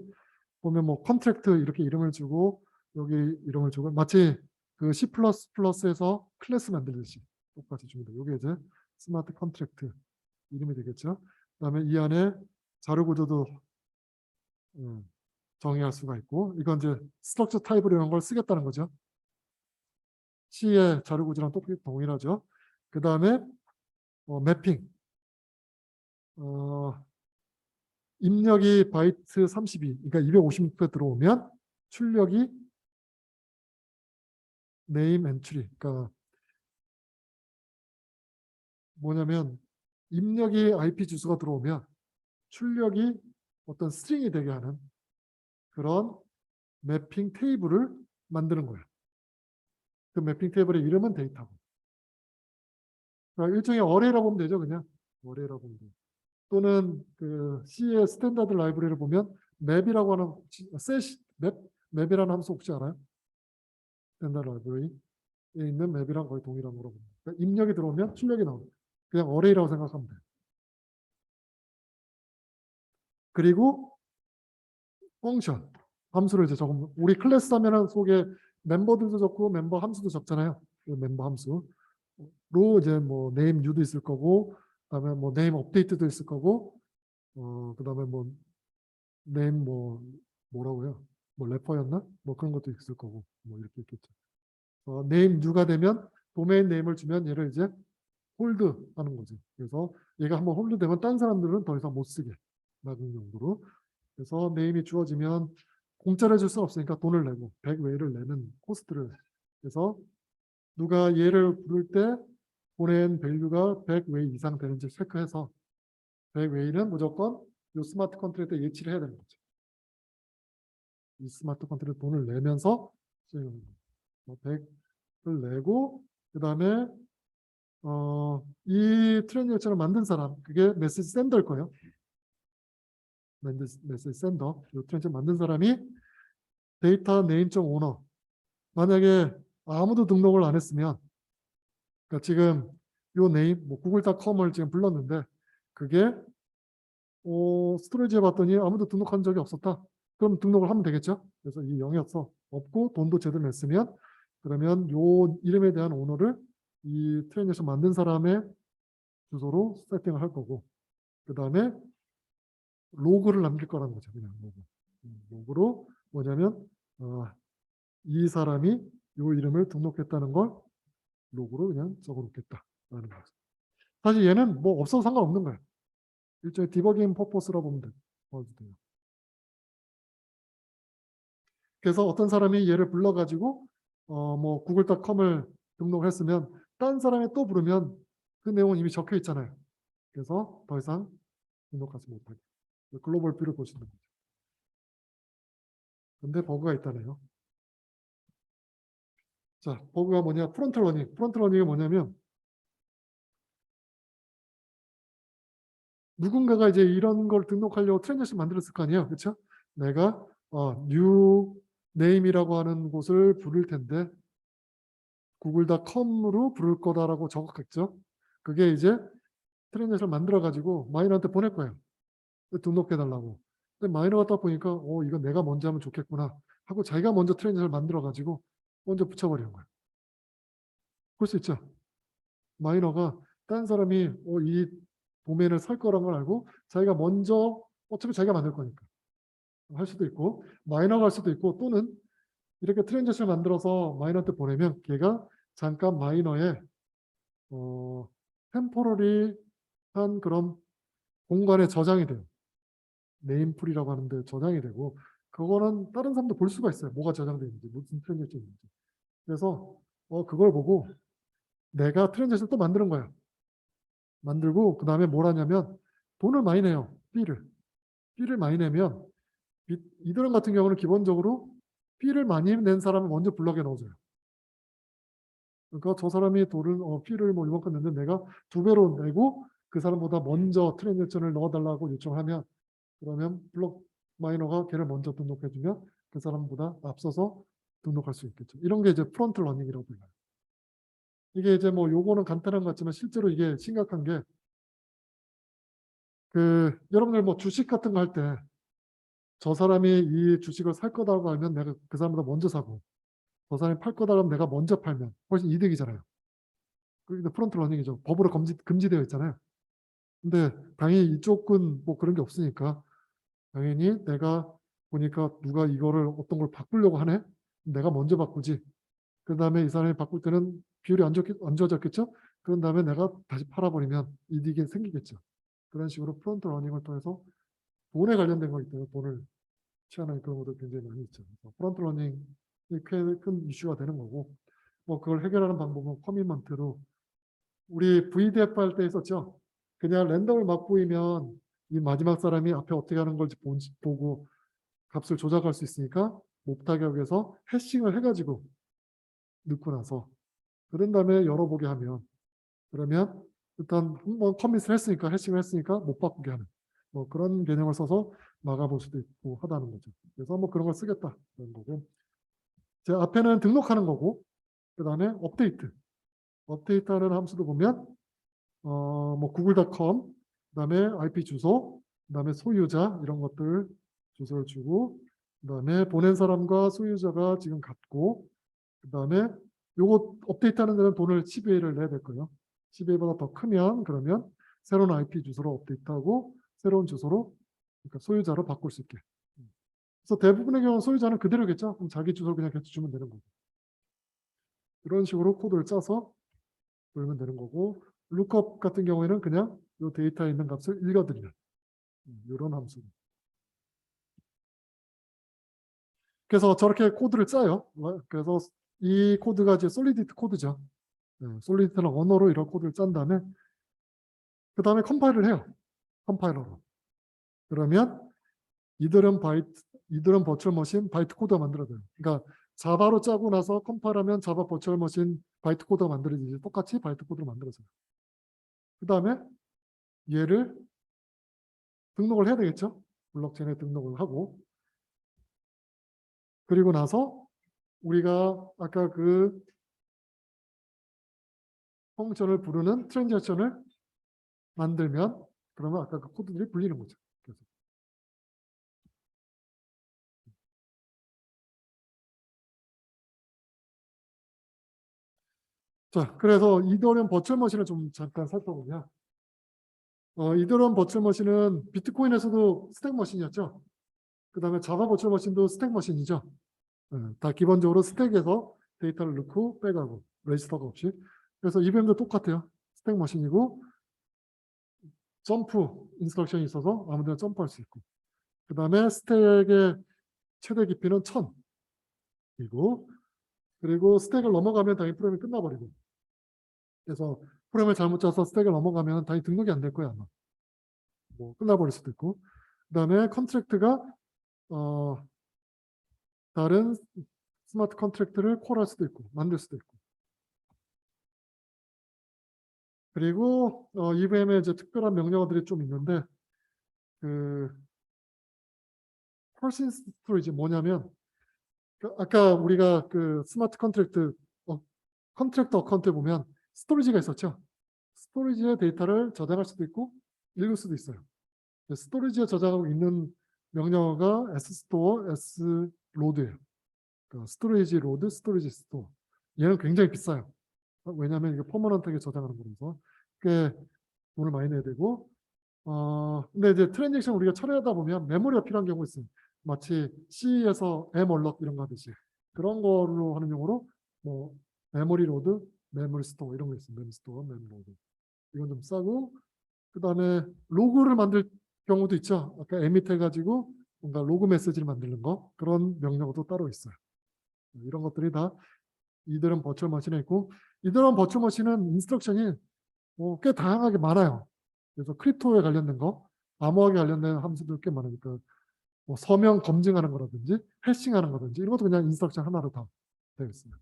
보면 뭐 컨트랙트 이렇게 이름을 주고 여기 이름을 주고 마치 그 C++에서 클래스 만들듯이 똑같이 줍니다. 이게 이제 스마트 컨트랙트 이름이 되겠죠. 그다음에 이 안에 자료 구조도 정의할 수가 있고 이건 이제 스트럭처 타입으로 이런 걸 쓰겠다는 거죠. C의 자료 구조랑 똑같이 동일하죠. 그 다음에 매핑 입력이 바이트 32 그러니까 256회 들어오면 출력이 name entry 그러니까 뭐냐면 입력이 IP 주소가 들어오면 출력이 어떤 스트링이 되게 하는 그런 매핑 테이블을 만드는 거예요. 그 매핑 테이블의 이름은 데이터고. 그러니까 일종의 어레이라고 보면 되죠, 그냥. 어레이라고 보면 돼요. 또는 그 C의 스탠다드 라이브러리를 보면 맵이라고 하는 맵이라는 함수 혹시 알아요? 스탠다드 라이브러리에 있는 맵이랑 거의 동일한 거라고 봅니다. 그러니까 입력이 들어오면 출력이 나옵니다. 그냥 어레이라고 생각하면 돼요. 그리고 펑션 함수를 이제 적으면 우리 클래스 하면은 속에 멤버들도 적고 멤버 함수도 적잖아요. 그 멤버 함수로 이제 뭐 name new도 있을 거고 그다음에 뭐 name update도 있을 거고 그다음에 뭐 name 뭐라고요? 뭐 래퍼였나? 뭐 그런 것도 있을 거고 뭐 이렇게 있겠죠. name new가 되면 도메인 네임을 주면 얘를 이제 홀드 하는 거지. 그래서 얘가 한번 홀드 되면 딴 사람들은 더 이상 못 쓰게 막는 용도로. 그래서 네임이 주어지면 공짜로 해줄 수는 없으니까 돈을 내고 100 웨이를 내는 코스트를 해서 누가 얘를 부를 때 보낸 밸류가 100 웨이 이상 되는지 체크해서 100 웨이는 무조건 이 스마트 컨트롤에 예치를 해야 되는 거죠. 이 스마트 컨트롤에 돈을 내면서 100을 내고 그 다음에 이 트랜잭션을 만든 사람 그게 메시지 샌더일 거예요. 메시지 샌더 이 트랜잭션 만든 사람이 데이터 네임.오너 만약에 아무도 등록을 안 했으면 그러니까 지금 요 네임 뭐 구글닷컴을 지금 불렀는데 그게 스토리지에 봤더니 아무도 등록한 적이 없었다. 그럼 등록을 하면 되겠죠. 그래서 이 영역서 없고 돈도 제대로 냈으면 그러면 요 이름에 대한 오너를 이 트랜잭션 만든 사람의 주소로 세팅을 할 거고 그 다음에 로그를 남길 거라는 거죠. 그냥 로그로 뭐냐면 이 사람이 요 이름을 등록했다는 걸 로그로 그냥 적어놓겠다라는 거죠. 사실 얘는 뭐 없어도 상관없는 거예요. 일종의 디버깅 퍼포스라고 보면 돼요. 그래서 어떤 사람이 얘를 불러가지고 뭐 구글닷컴을 등록을 했으면 다른 사람이 또 부르면 그 내용은 이미 적혀 있잖아요. 그래서 더 이상 등록하지 못하게. 글로벌 뷰를 보시는 거죠. 근데 버그가 있다네요. 자, 버그가 뭐냐? 프론트 러닝. 프론트 러닝이 뭐냐면 누군가가 이제 이런 걸 등록하려고 트랜잭션 만들었을 거 아니에요. 그렇죠? 내가 new name이라고 하는 곳을 부를 텐데 구글.com으로 부를 거다라고 적었겠죠. 그게 이제 트랜잭션을 만들어 가지고 마이너한테 보낼 거예요. 등록해 달라고. 근데 마이너가 딱 보니까 이거 내가 먼저 하면 좋겠구나 하고 자기가 먼저 트랜잭션을 만들어 가지고 먼저 붙여버리는 거예요. 그럴 수 있죠. 마이너가 다른 사람이 이 도메인을 살 거란 걸 알고 자기가 먼저 어차피 자기가 만들 거니까 할 수도 있고 마이너가 할 수도 있고 또는 이렇게 트랜잭션을 만들어서 마이너한테 보내면 걔가 잠깐 마이너에 템포러리한 그런 공간에 저장이 돼요. 네임풀이라고 하는데 저장이 되고 그거는 다른 사람도 볼 수가 있어요. 뭐가 저장되어 있는지, 무슨 트랜잭션이 있는지. 그래서 그걸 보고 내가 트랜잭션을 또 만드는 거예요. 만들고 그 다음에 뭘 하냐면 돈을 많이 내요. B를 많이 내면 이더럼 같은 경우는 기본적으로 B를 많이 낸 사람을 먼저 블럭에 넣어줘요. 그러니까 저 사람이 돈을 B를 뭐 이만큼 냈는데 내가 2배로 내고 그 사람보다 먼저 트랜잭션을 넣어달라고 요청하면 그러면 블록 마이너가 걔를 먼저 등록해주면 그 사람보다 앞서서 등록할 수 있겠죠. 이런 게 이제 프론트 러닝이라고 불려요. 이게 이제 뭐 요거는 간단한 것 같지만 실제로 이게 심각한 게 여러분들 뭐 주식 같은 거 할 때 저 사람이 이 주식을 살 거다고 알면 내가 그 사람보다 먼저 사고 저 사람이 팔 거다 하면 내가 먼저 팔면 훨씬 이득이잖아요. 그게 프론트 러닝이죠. 법으로 금지되어 있잖아요. 근데 당연히 이쪽은 뭐 그런 게 없으니까 당연히 내가 보니까 누가 이거를 어떤 걸 바꾸려고 하네? 내가 먼저 바꾸지. 그 다음에 이 사람이 바꿀 때는 비율이 안 좋아졌겠죠? 그런 다음에 내가 다시 팔아버리면 이득이 생기겠죠. 그런 식으로 프론트 러닝을 통해서 돈에 관련된 거기 때문에 돈을 취하는 그런 것도 굉장히 많이 있죠. 프론트 러닝이 꽤 큰 이슈가 되는 거고 뭐 그걸 해결하는 방법은 커미먼트로 우리 VDF 할 때 있었죠. 그냥 랜덤을 막 보이면 이 마지막 사람이 앞에 어떻게 하는 걸지 보고 값을 조작할 수 있으니까 몹타격에서 해싱을 해가지고 넣고 나서 그런 다음에 열어보게 하면 그러면 일단 한번 커밋을 했으니까 해싱을 했으니까 못 바꾸게 하는 뭐 그런 개념을 써서 막아볼 수도 있고 하다는 거죠. 그래서 뭐 그런 걸 쓰겠다 그런 거고 제 앞에는 등록하는 거고 그 다음에 업데이트하는 함수도 보면 뭐 구글.com 그 다음에 IP 주소 그 다음에 소유자 이런 것들 주소를 주고 그 다음에 보낸 사람과 소유자가 지금 같고 그 다음에 요거 업데이트하는 데는 돈을 12회를 내야 될 거예요. 12회보다 더 크면 그러면 새로운 IP 주소로 업데이트하고 새로운 주소로 그러니까 소유자로 바꿀 수 있게. 그래서 대부분의 경우는 소유자는 그대로겠죠. 그럼 자기 주소를 그냥 계속 주면 되는 거고. 이런 식으로 코드를 짜서 돌면 되는 거고 lookup 같은 경우에는 그냥 이 데이터에 있는 값을 읽어드리는 이런 함수. 그래서 저렇게 코드를 짜요. 그래서 이 코드가 이제 솔리디티 코드죠. 솔리디티는 언어로 이런 코드를 짠 다음에 그 다음에 컴파일을 해요. 컴파일러로. 그러면 이더럼 버추얼 머신 바이트 코드가 만들어져요. 그러니까 자바로 짜고 나서 컴파일하면 자바 버추얼 머신 바이트 코드가 만들어지지 똑같이 바이트 코드로 만들어져요. 그 다음에 얘를 등록을 해야 되겠죠. 블록체인에 등록을 하고 그리고 나서 우리가 아까 그 펑션을 부르는 트랜잭션을 만들면 그러면 아까 그 코드들이 불리는 거죠. 계속. 자, 그래서 이더리움 버추얼 머신을 좀 잠깐 살펴보면 이더리움 버추얼 머신은 비트코인에서도 스택 머신이었죠. 그 다음에 자바 버추얼 머신도 스택 머신이죠. 다 기본적으로 스택에서 데이터를 넣고 빼가고 레지스터가 없이. 그래서 EVM도 똑같아요. 스택 머신이고 점프 인스트럭션이 있어서 아무데나 점프할 수 있고 그 다음에 스택의 최대 깊이는 1000이고 그리고 스택을 넘어가면 당연히 프로그램이 끝나버리고 그래서 프로그램을 잘못 짜서 스택을 넘어가면 당연히 등록이 안 될 거예요 아마 뭐 끝나버릴 수도 있고 그 다음에 컨트랙트가 다른 스마트 컨트랙트를 콜할 수도 있고 만들 수도 있고 그리고 EVM에 이제 특별한 명령어들이 좀 있는데 그 퍼시스트 스토리지 뭐냐면 아까 우리가 그 스마트 컨트랙트 컨트랙터 어카운트에 보면 스토리지가 있었죠. 스토리지의 데이터를 저장할 수도 있고 읽을 수도 있어요. 스토리지에 저장하고 있는 명령어가 sstore, sload예요. 그러니까 스토리지 로드, 스토리지 스토어. 얘는 굉장히 비싸요. 왜냐하면 이게 퍼머넌트하게 저장하는 거라서 꽤 돈을 많이 내야 되고 근데 이제 트랜잭션 우리가 처리하다 보면 메모리가 필요한 경우가 있어요. 마치 C에서 M 얼럿 이런 거 하듯이 그런 거로 하는 용어로 뭐 메모리 로드, 메모리 스토어 이런 거 있어요. 메모 스토어, 메모 로드. 이건 좀 싸고 그 다음에 로그를 만들 경우도 있죠. 아까 에밋 해가지고 뭔가 로그 메시지를 만드는 거 그런 명령어도 따로 있어요. 이런 것들이 다 이들은 버추얼 머신에 있고 이들은 버추얼 머신은 인스트럭션이 꽤 다양하게 많아요. 그래서 크립토에 관련된 거, 암호화에 관련된 함수들 꽤 많으니까 뭐 서명 검증하는 거라든지 해싱하는 거든지 이런 것도 그냥 인스트럭션 하나로 다 되어 있습니다.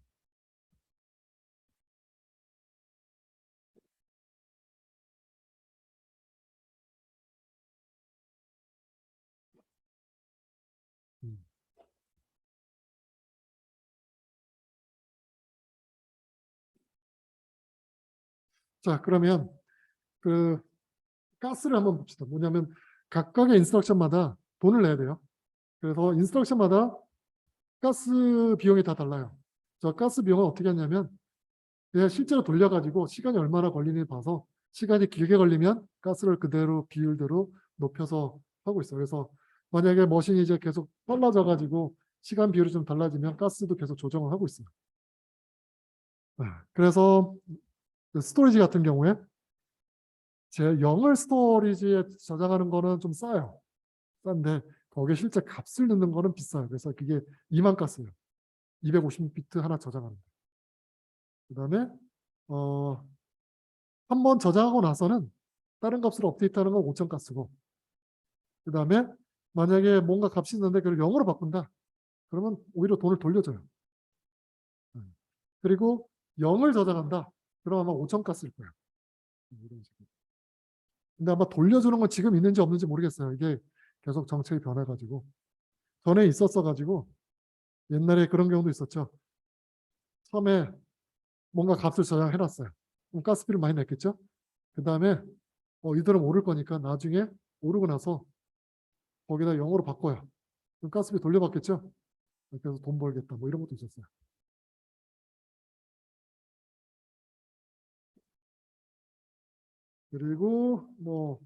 음. 자, 그러면 그 가스를 한번 봅시다. 뭐냐면 각각의 인스트럭션마다 돈을 내야 돼요. 그래서 인스트럭션마다 가스 비용이 다 달라요. 저 가스 비용은 어떻게 하냐면 그냥 실제로 돌려가지고 시간이 얼마나 걸리는지 봐서 시간이 길게 걸리면 가스를 그대로 비율대로 높여서 하고 있어요. 그래서 만약에 머신이 이제 계속 빨라져 가지고 시간 비율이 좀 달라지면 가스도 계속 조정을 하고 있어요. 그래서 그 스토리지 같은 경우에 제 영을 스토리지에 저장하는 거는 좀 싸요. 싼데 거기에 실제 값을 넣는 거는 비싸요. 그래서 그게 2만 가스예요. 256비트 하나 저장하는 거. 그다음에 한번 저장하고 나서는 다른 값으로 업데이트하는 건 5천 가스고 그다음에 만약에 뭔가 값이 있는데 그걸 0으로 바꾼다. 그러면 오히려 돈을 돌려줘요. 그리고 0을 저장한다. 그럼 아마 5천 가스일 거예요. 이런 식으로. 근데 아마 돌려주는 건 지금 있는지 없는지 모르겠어요. 이게 계속 정책이 변해가지고 전에 있었어가지고 옛날에 그런 경우도 있었죠. 처음에 뭔가 값을 저장해놨어요. 그럼 가스비를 많이 냈겠죠. 그 다음에 이대로 오를 거니까 나중에 오르고 나서 거기다 0으로 바꿔요. 그럼 가스비 돌려받겠죠. 그래서 돈 벌겠다. 뭐 이런 것도 있었어요. 그리고 뭐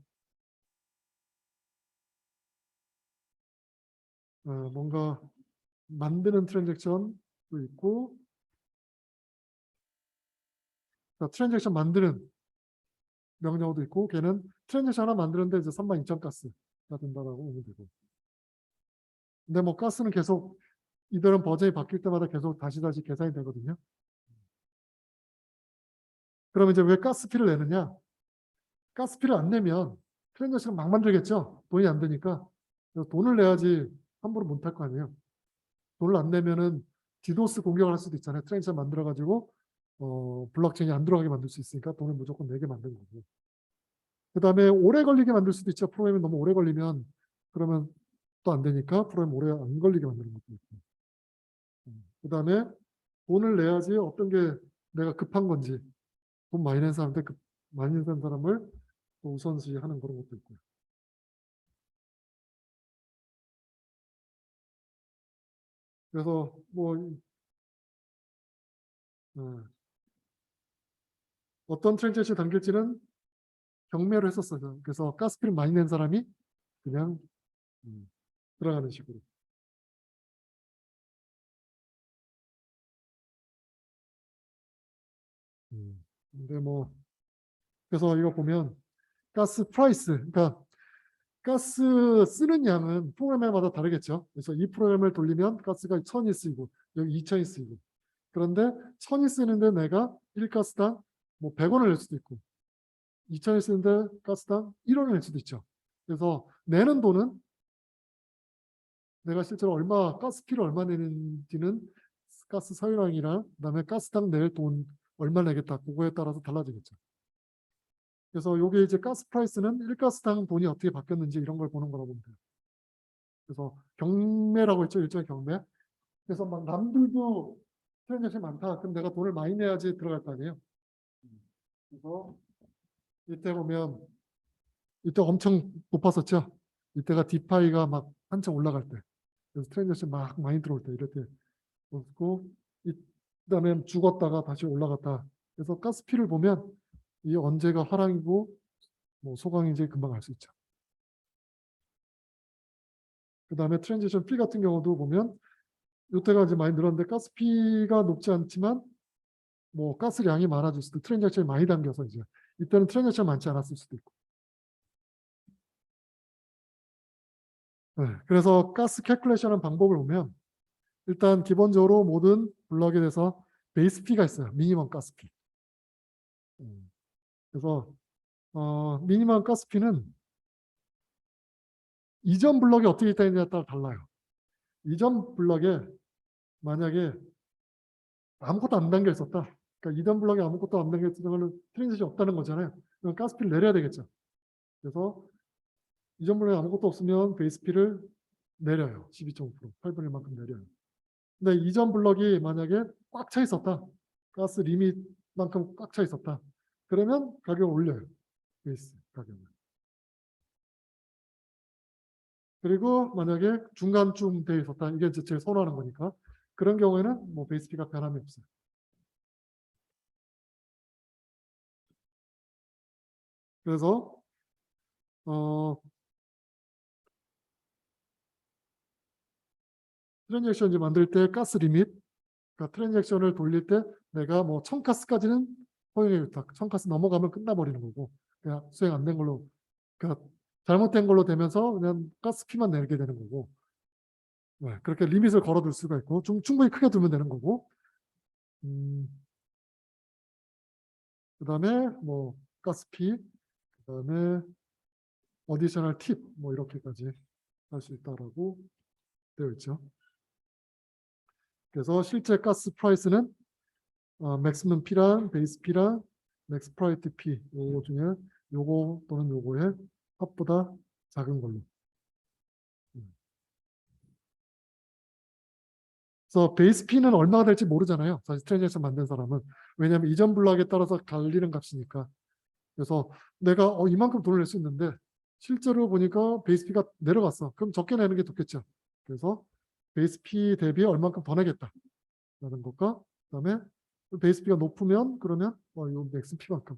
뭔가 만드는 트랜잭션도 있고 트랜잭션 만드는 명령어도 있고 걔는 트랜잭션 하나 만드는데 이제 32,000 가스가 된다라고 보면 되고 근데 뭐 가스는 계속 이들은 버전이 바뀔 때마다 계속 다시 계산이 되거든요. 그럼 이제 왜 가스피를 내느냐? 가스피를 안 내면 트랜잭션 막 만들겠죠. 돈이 안 되니까 돈을 내야지 함부로 못 할 거 아니에요. 돈을 안 내면은 디도스 공격을 할 수도 있잖아요. 트랜잭션 만들어가지고 블록체인이 안 들어가게 만들 수 있으니까 돈을 무조건 내게 만드는 거고. 그 다음에 오래 걸리게 만들 수도 있죠. 프로그램이 너무 오래 걸리면 그러면 또 안 되니까 프로그램 오래 안 걸리게 만드는 것도 있고. 그 다음에 돈을 내야지 어떤 게 내가 급한 건지 돈 많이 낸 사람한테 많이 낸 사람을 또 우선시하는 그런 것도 있고요. 그래서 뭐 어떤 트랜잭션이 담길지는 경매로 했었어요. 그래서 가스피를 많이 낸 사람이 그냥 들어가는 식으로. 근데 뭐 그래서 이거 보면 가스 프라이스, 그러니까 가스 쓰는 양은 프로그램마다 다르겠죠. 그래서 이 프로그램을 돌리면 가스가 1,000이 쓰이고 여기 2,000이 쓰이고 그런데 1,000이 쓰는데 내가 1가스당 뭐 100원을 낼 수도 있고 2,000이 쓰는데 가스당 1원을 낼 수도 있죠. 그래서 내는 돈은 내가 실제로 가스비를 얼마 내는지는 가스 사용량이랑 그다음에 가스당 낼 돈 얼마 내겠다 그거에 따라서 달라지겠죠. 그래서 요게 이제 가스 프라이스는 1가스당 돈이 어떻게 바뀌었는지 이런 걸 보는 거라고 보면 돼요. 그래서 경매라고 했죠. 일종의 경매. 그래서 막 남들도 트랜잭션이 많다. 그럼 내가 돈을 많이 내야지 들어갈 거 아니에요. 그래서 이때 보면 이때 엄청 높았었죠. 이때가 디파이가 막 한참 올라갈 때. 그래서 트랜잭션 막 많이 들어올 때 이럴 때 그렇고 그다음에 죽었다가 다시 올라갔다. 그래서 가스피를 보면 이 언제가 하락이고 뭐 소강인지 금방 알 수 있죠. 그다음에 트랜지션 피 같은 경우도 보면 이때가 이제 많이 늘었는데 가스피가 높지 않지만 뭐 가스량이 많아질 수도 트랜잭션이 많이 당겨서 이제 이때는 트랜잭션 많지 않았을 수도 있고 네, 그래서 가스 캘큘레이션하는 방법을 보면 일단 기본적으로 모든 블럭에 대해서 베이스 P가 있어요. 미니멈 가스 P. 그래서 미니멈 가스 P는 이전 블럭이 어떻게 있다느냐에 따라 달라요. 이전 블럭에 만약에 아무것도 안 담겨 있었다. 그러니까 이전 블럭에 아무것도 안 담겨 있었던 걸로 트랜지션이 없다는 거잖아요. 그럼 가스 P를 내려야 되겠죠. 그래서 이전 블럭에 아무것도 없으면 베이스 P를 내려요. 12.5%, 8분의 1만큼 내려요. 근데 이전 블럭이 만약에 꽉 차 있었다. 가스 리밋만큼 꽉 차 있었다. 그러면 가격을 올려요. 베이스 가격을. 그리고 만약에 중간쯤 되어 있었다. 이게 이제 제일 선호하는 거니까. 그런 경우에는 뭐 베이스 P가 변함이 없어요. 그래서 트랜잭션 이제 만들 때 가스 리밋, 그러니까 트랜잭션을 돌릴 때 내가 뭐 1000가스까지는 허용해 줬다. 1000가스 넘어가면 끝나버리는 거고, 그냥 수행 안 된 걸로, 그러니까 잘못된 걸로 되면서 그냥 가스 피만 내게 되는 거고, 네, 그렇게 리밋을 걸어둘 수가 있고, 충분히 크게 두면 되는 거고, 그다음에 뭐 가스 피, 그다음에 어디셔널 팁, 뭐 이렇게까지 할 수 있다라고 되어 있죠. 그래서 실제 가스 프라이스는 맥시멈 P랑 베이스 P랑 맥스 프라이티 P 요거 중에 요거 또는 요거의 합보다 작은 걸로. 그래서 베이스 P는 얼마가 될지 모르잖아요. 사실 트랜잭션 만든 사람은. 왜냐하면 이전 블록에 따라서 갈리는 값이니까. 그래서 내가 이만큼 돈을 낼 수 있는데 실제로 보니까 베이스 P가 내려갔어. 그럼 적게 내는 게 좋겠죠. 그래서 베이스 P 대비에 얼만큼 더 내겠다라는 것과 그다음에 베이스 P가 높으면 그러면 이 맥스 P만큼.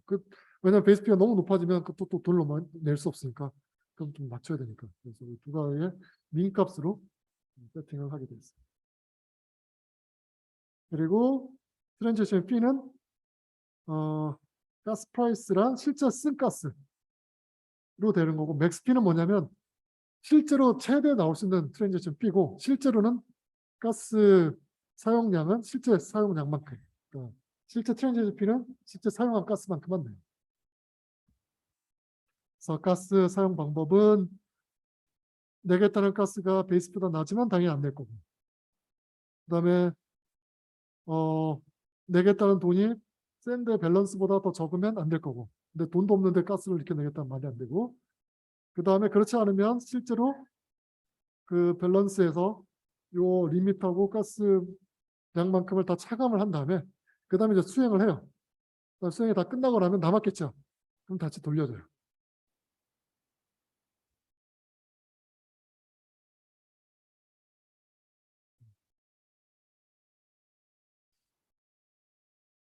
왜냐하면 베이스 P가 너무 높아지면 또 돈을 낼 수 없으니까 그럼 좀 맞춰야 되니까. 그래서 이 두 가지의 민값으로 세팅을 하게 되어 있습니다. 그리고 트랜지션 P는 가스 프라이스랑 실제 쓴 가스로 되는 거고, 맥스 P는 뭐냐면 실제로 최대 나올 수 있는 트랜지션 P고, 실제로는 가스 사용량은 실제 사용량만큼, 그러니까 실제 트랜지션 P는 실제 사용한 가스만큼만 내요. 그래서 가스 사용 방법은 내겠다는 가스가 베이스보다 낮으면 당연히 안 낼 거고, 그다음에 내겠다는 돈이 샌드 밸런스보다 더 적으면 안 될 거고, 근데 돈도 없는데 가스를 이렇게 내겠다는 말이 안 되고, 그 다음에 그렇지 않으면 실제로 그 밸런스에서 요 리밋하고 가스 양만큼을 다 차감을 한 다음에 그 다음에 이제 수행을 해요. 수행이 다 끝나고 나면 남았겠죠. 그럼 다시 돌려줘요.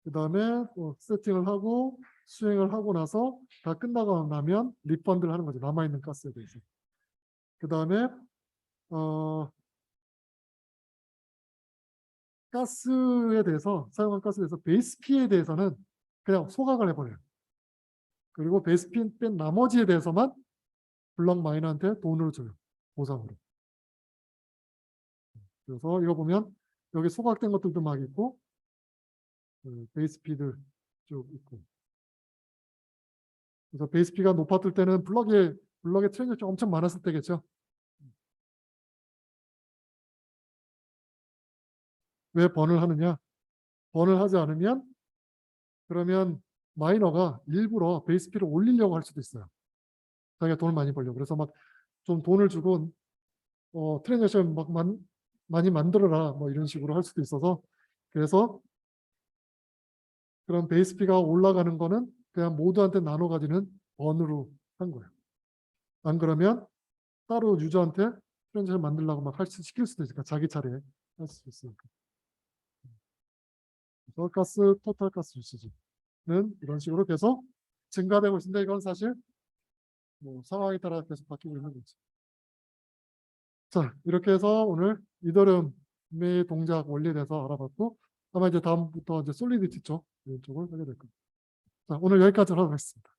그 다음에 세팅을 하고 수행을 하고 나서 다 끝나고 나면 리펀드를 하는 거죠. 남아있는 가스에 대해서. 그 다음에 가스에 대해서 사용한 가스에 대해서 베이스 P에 대해서는 그냥 소각을 해버려요. 그리고 베이스 P 뺀 나머지에 대해서만 블럭 마이너한테 돈으로 줘요. 보상으로. 그래서 이거 보면 여기 소각된 것들도 막 있고 베이스 P들 쭉 있고. 그래서 베이스 P가 높았을 때는 블럭에 트랜잭션이 엄청 많았을 때겠죠. 왜 번을 하느냐? 번을 하지 않으면 그러면 마이너가 일부러 베이스 P를 올리려고 할 수도 있어요. 자기가 돈을 많이 벌려고. 그래서 막 좀 돈을 주고 트랜잭션 막 많이 만들어라 뭐 이런 식으로 할 수도 있어서, 그래서 그런 베이스 P가 올라가는 거는 그냥 모두한테 나눠 가지는 번으로 한 거예요. 안 그러면 따로 유저한테 트랜잭션 만들라고 막 시킬 수도 있으니까, 자기 차례에 할 수 있으니까. 그래서 토탈 가스 유시지는 이런 식으로 계속 증가되고 있는데, 이건 사실 뭐 상황에 따라 계속 바뀌고 있는 거죠. 자, 이렇게 해서 오늘 이더리움의 동작 원리에 대해서 알아봤고, 아마 이제 다음부터 이제 솔리디티 쪽을 하게 될 겁니다. 자, 오늘 여기까지 하도록 하겠습니다.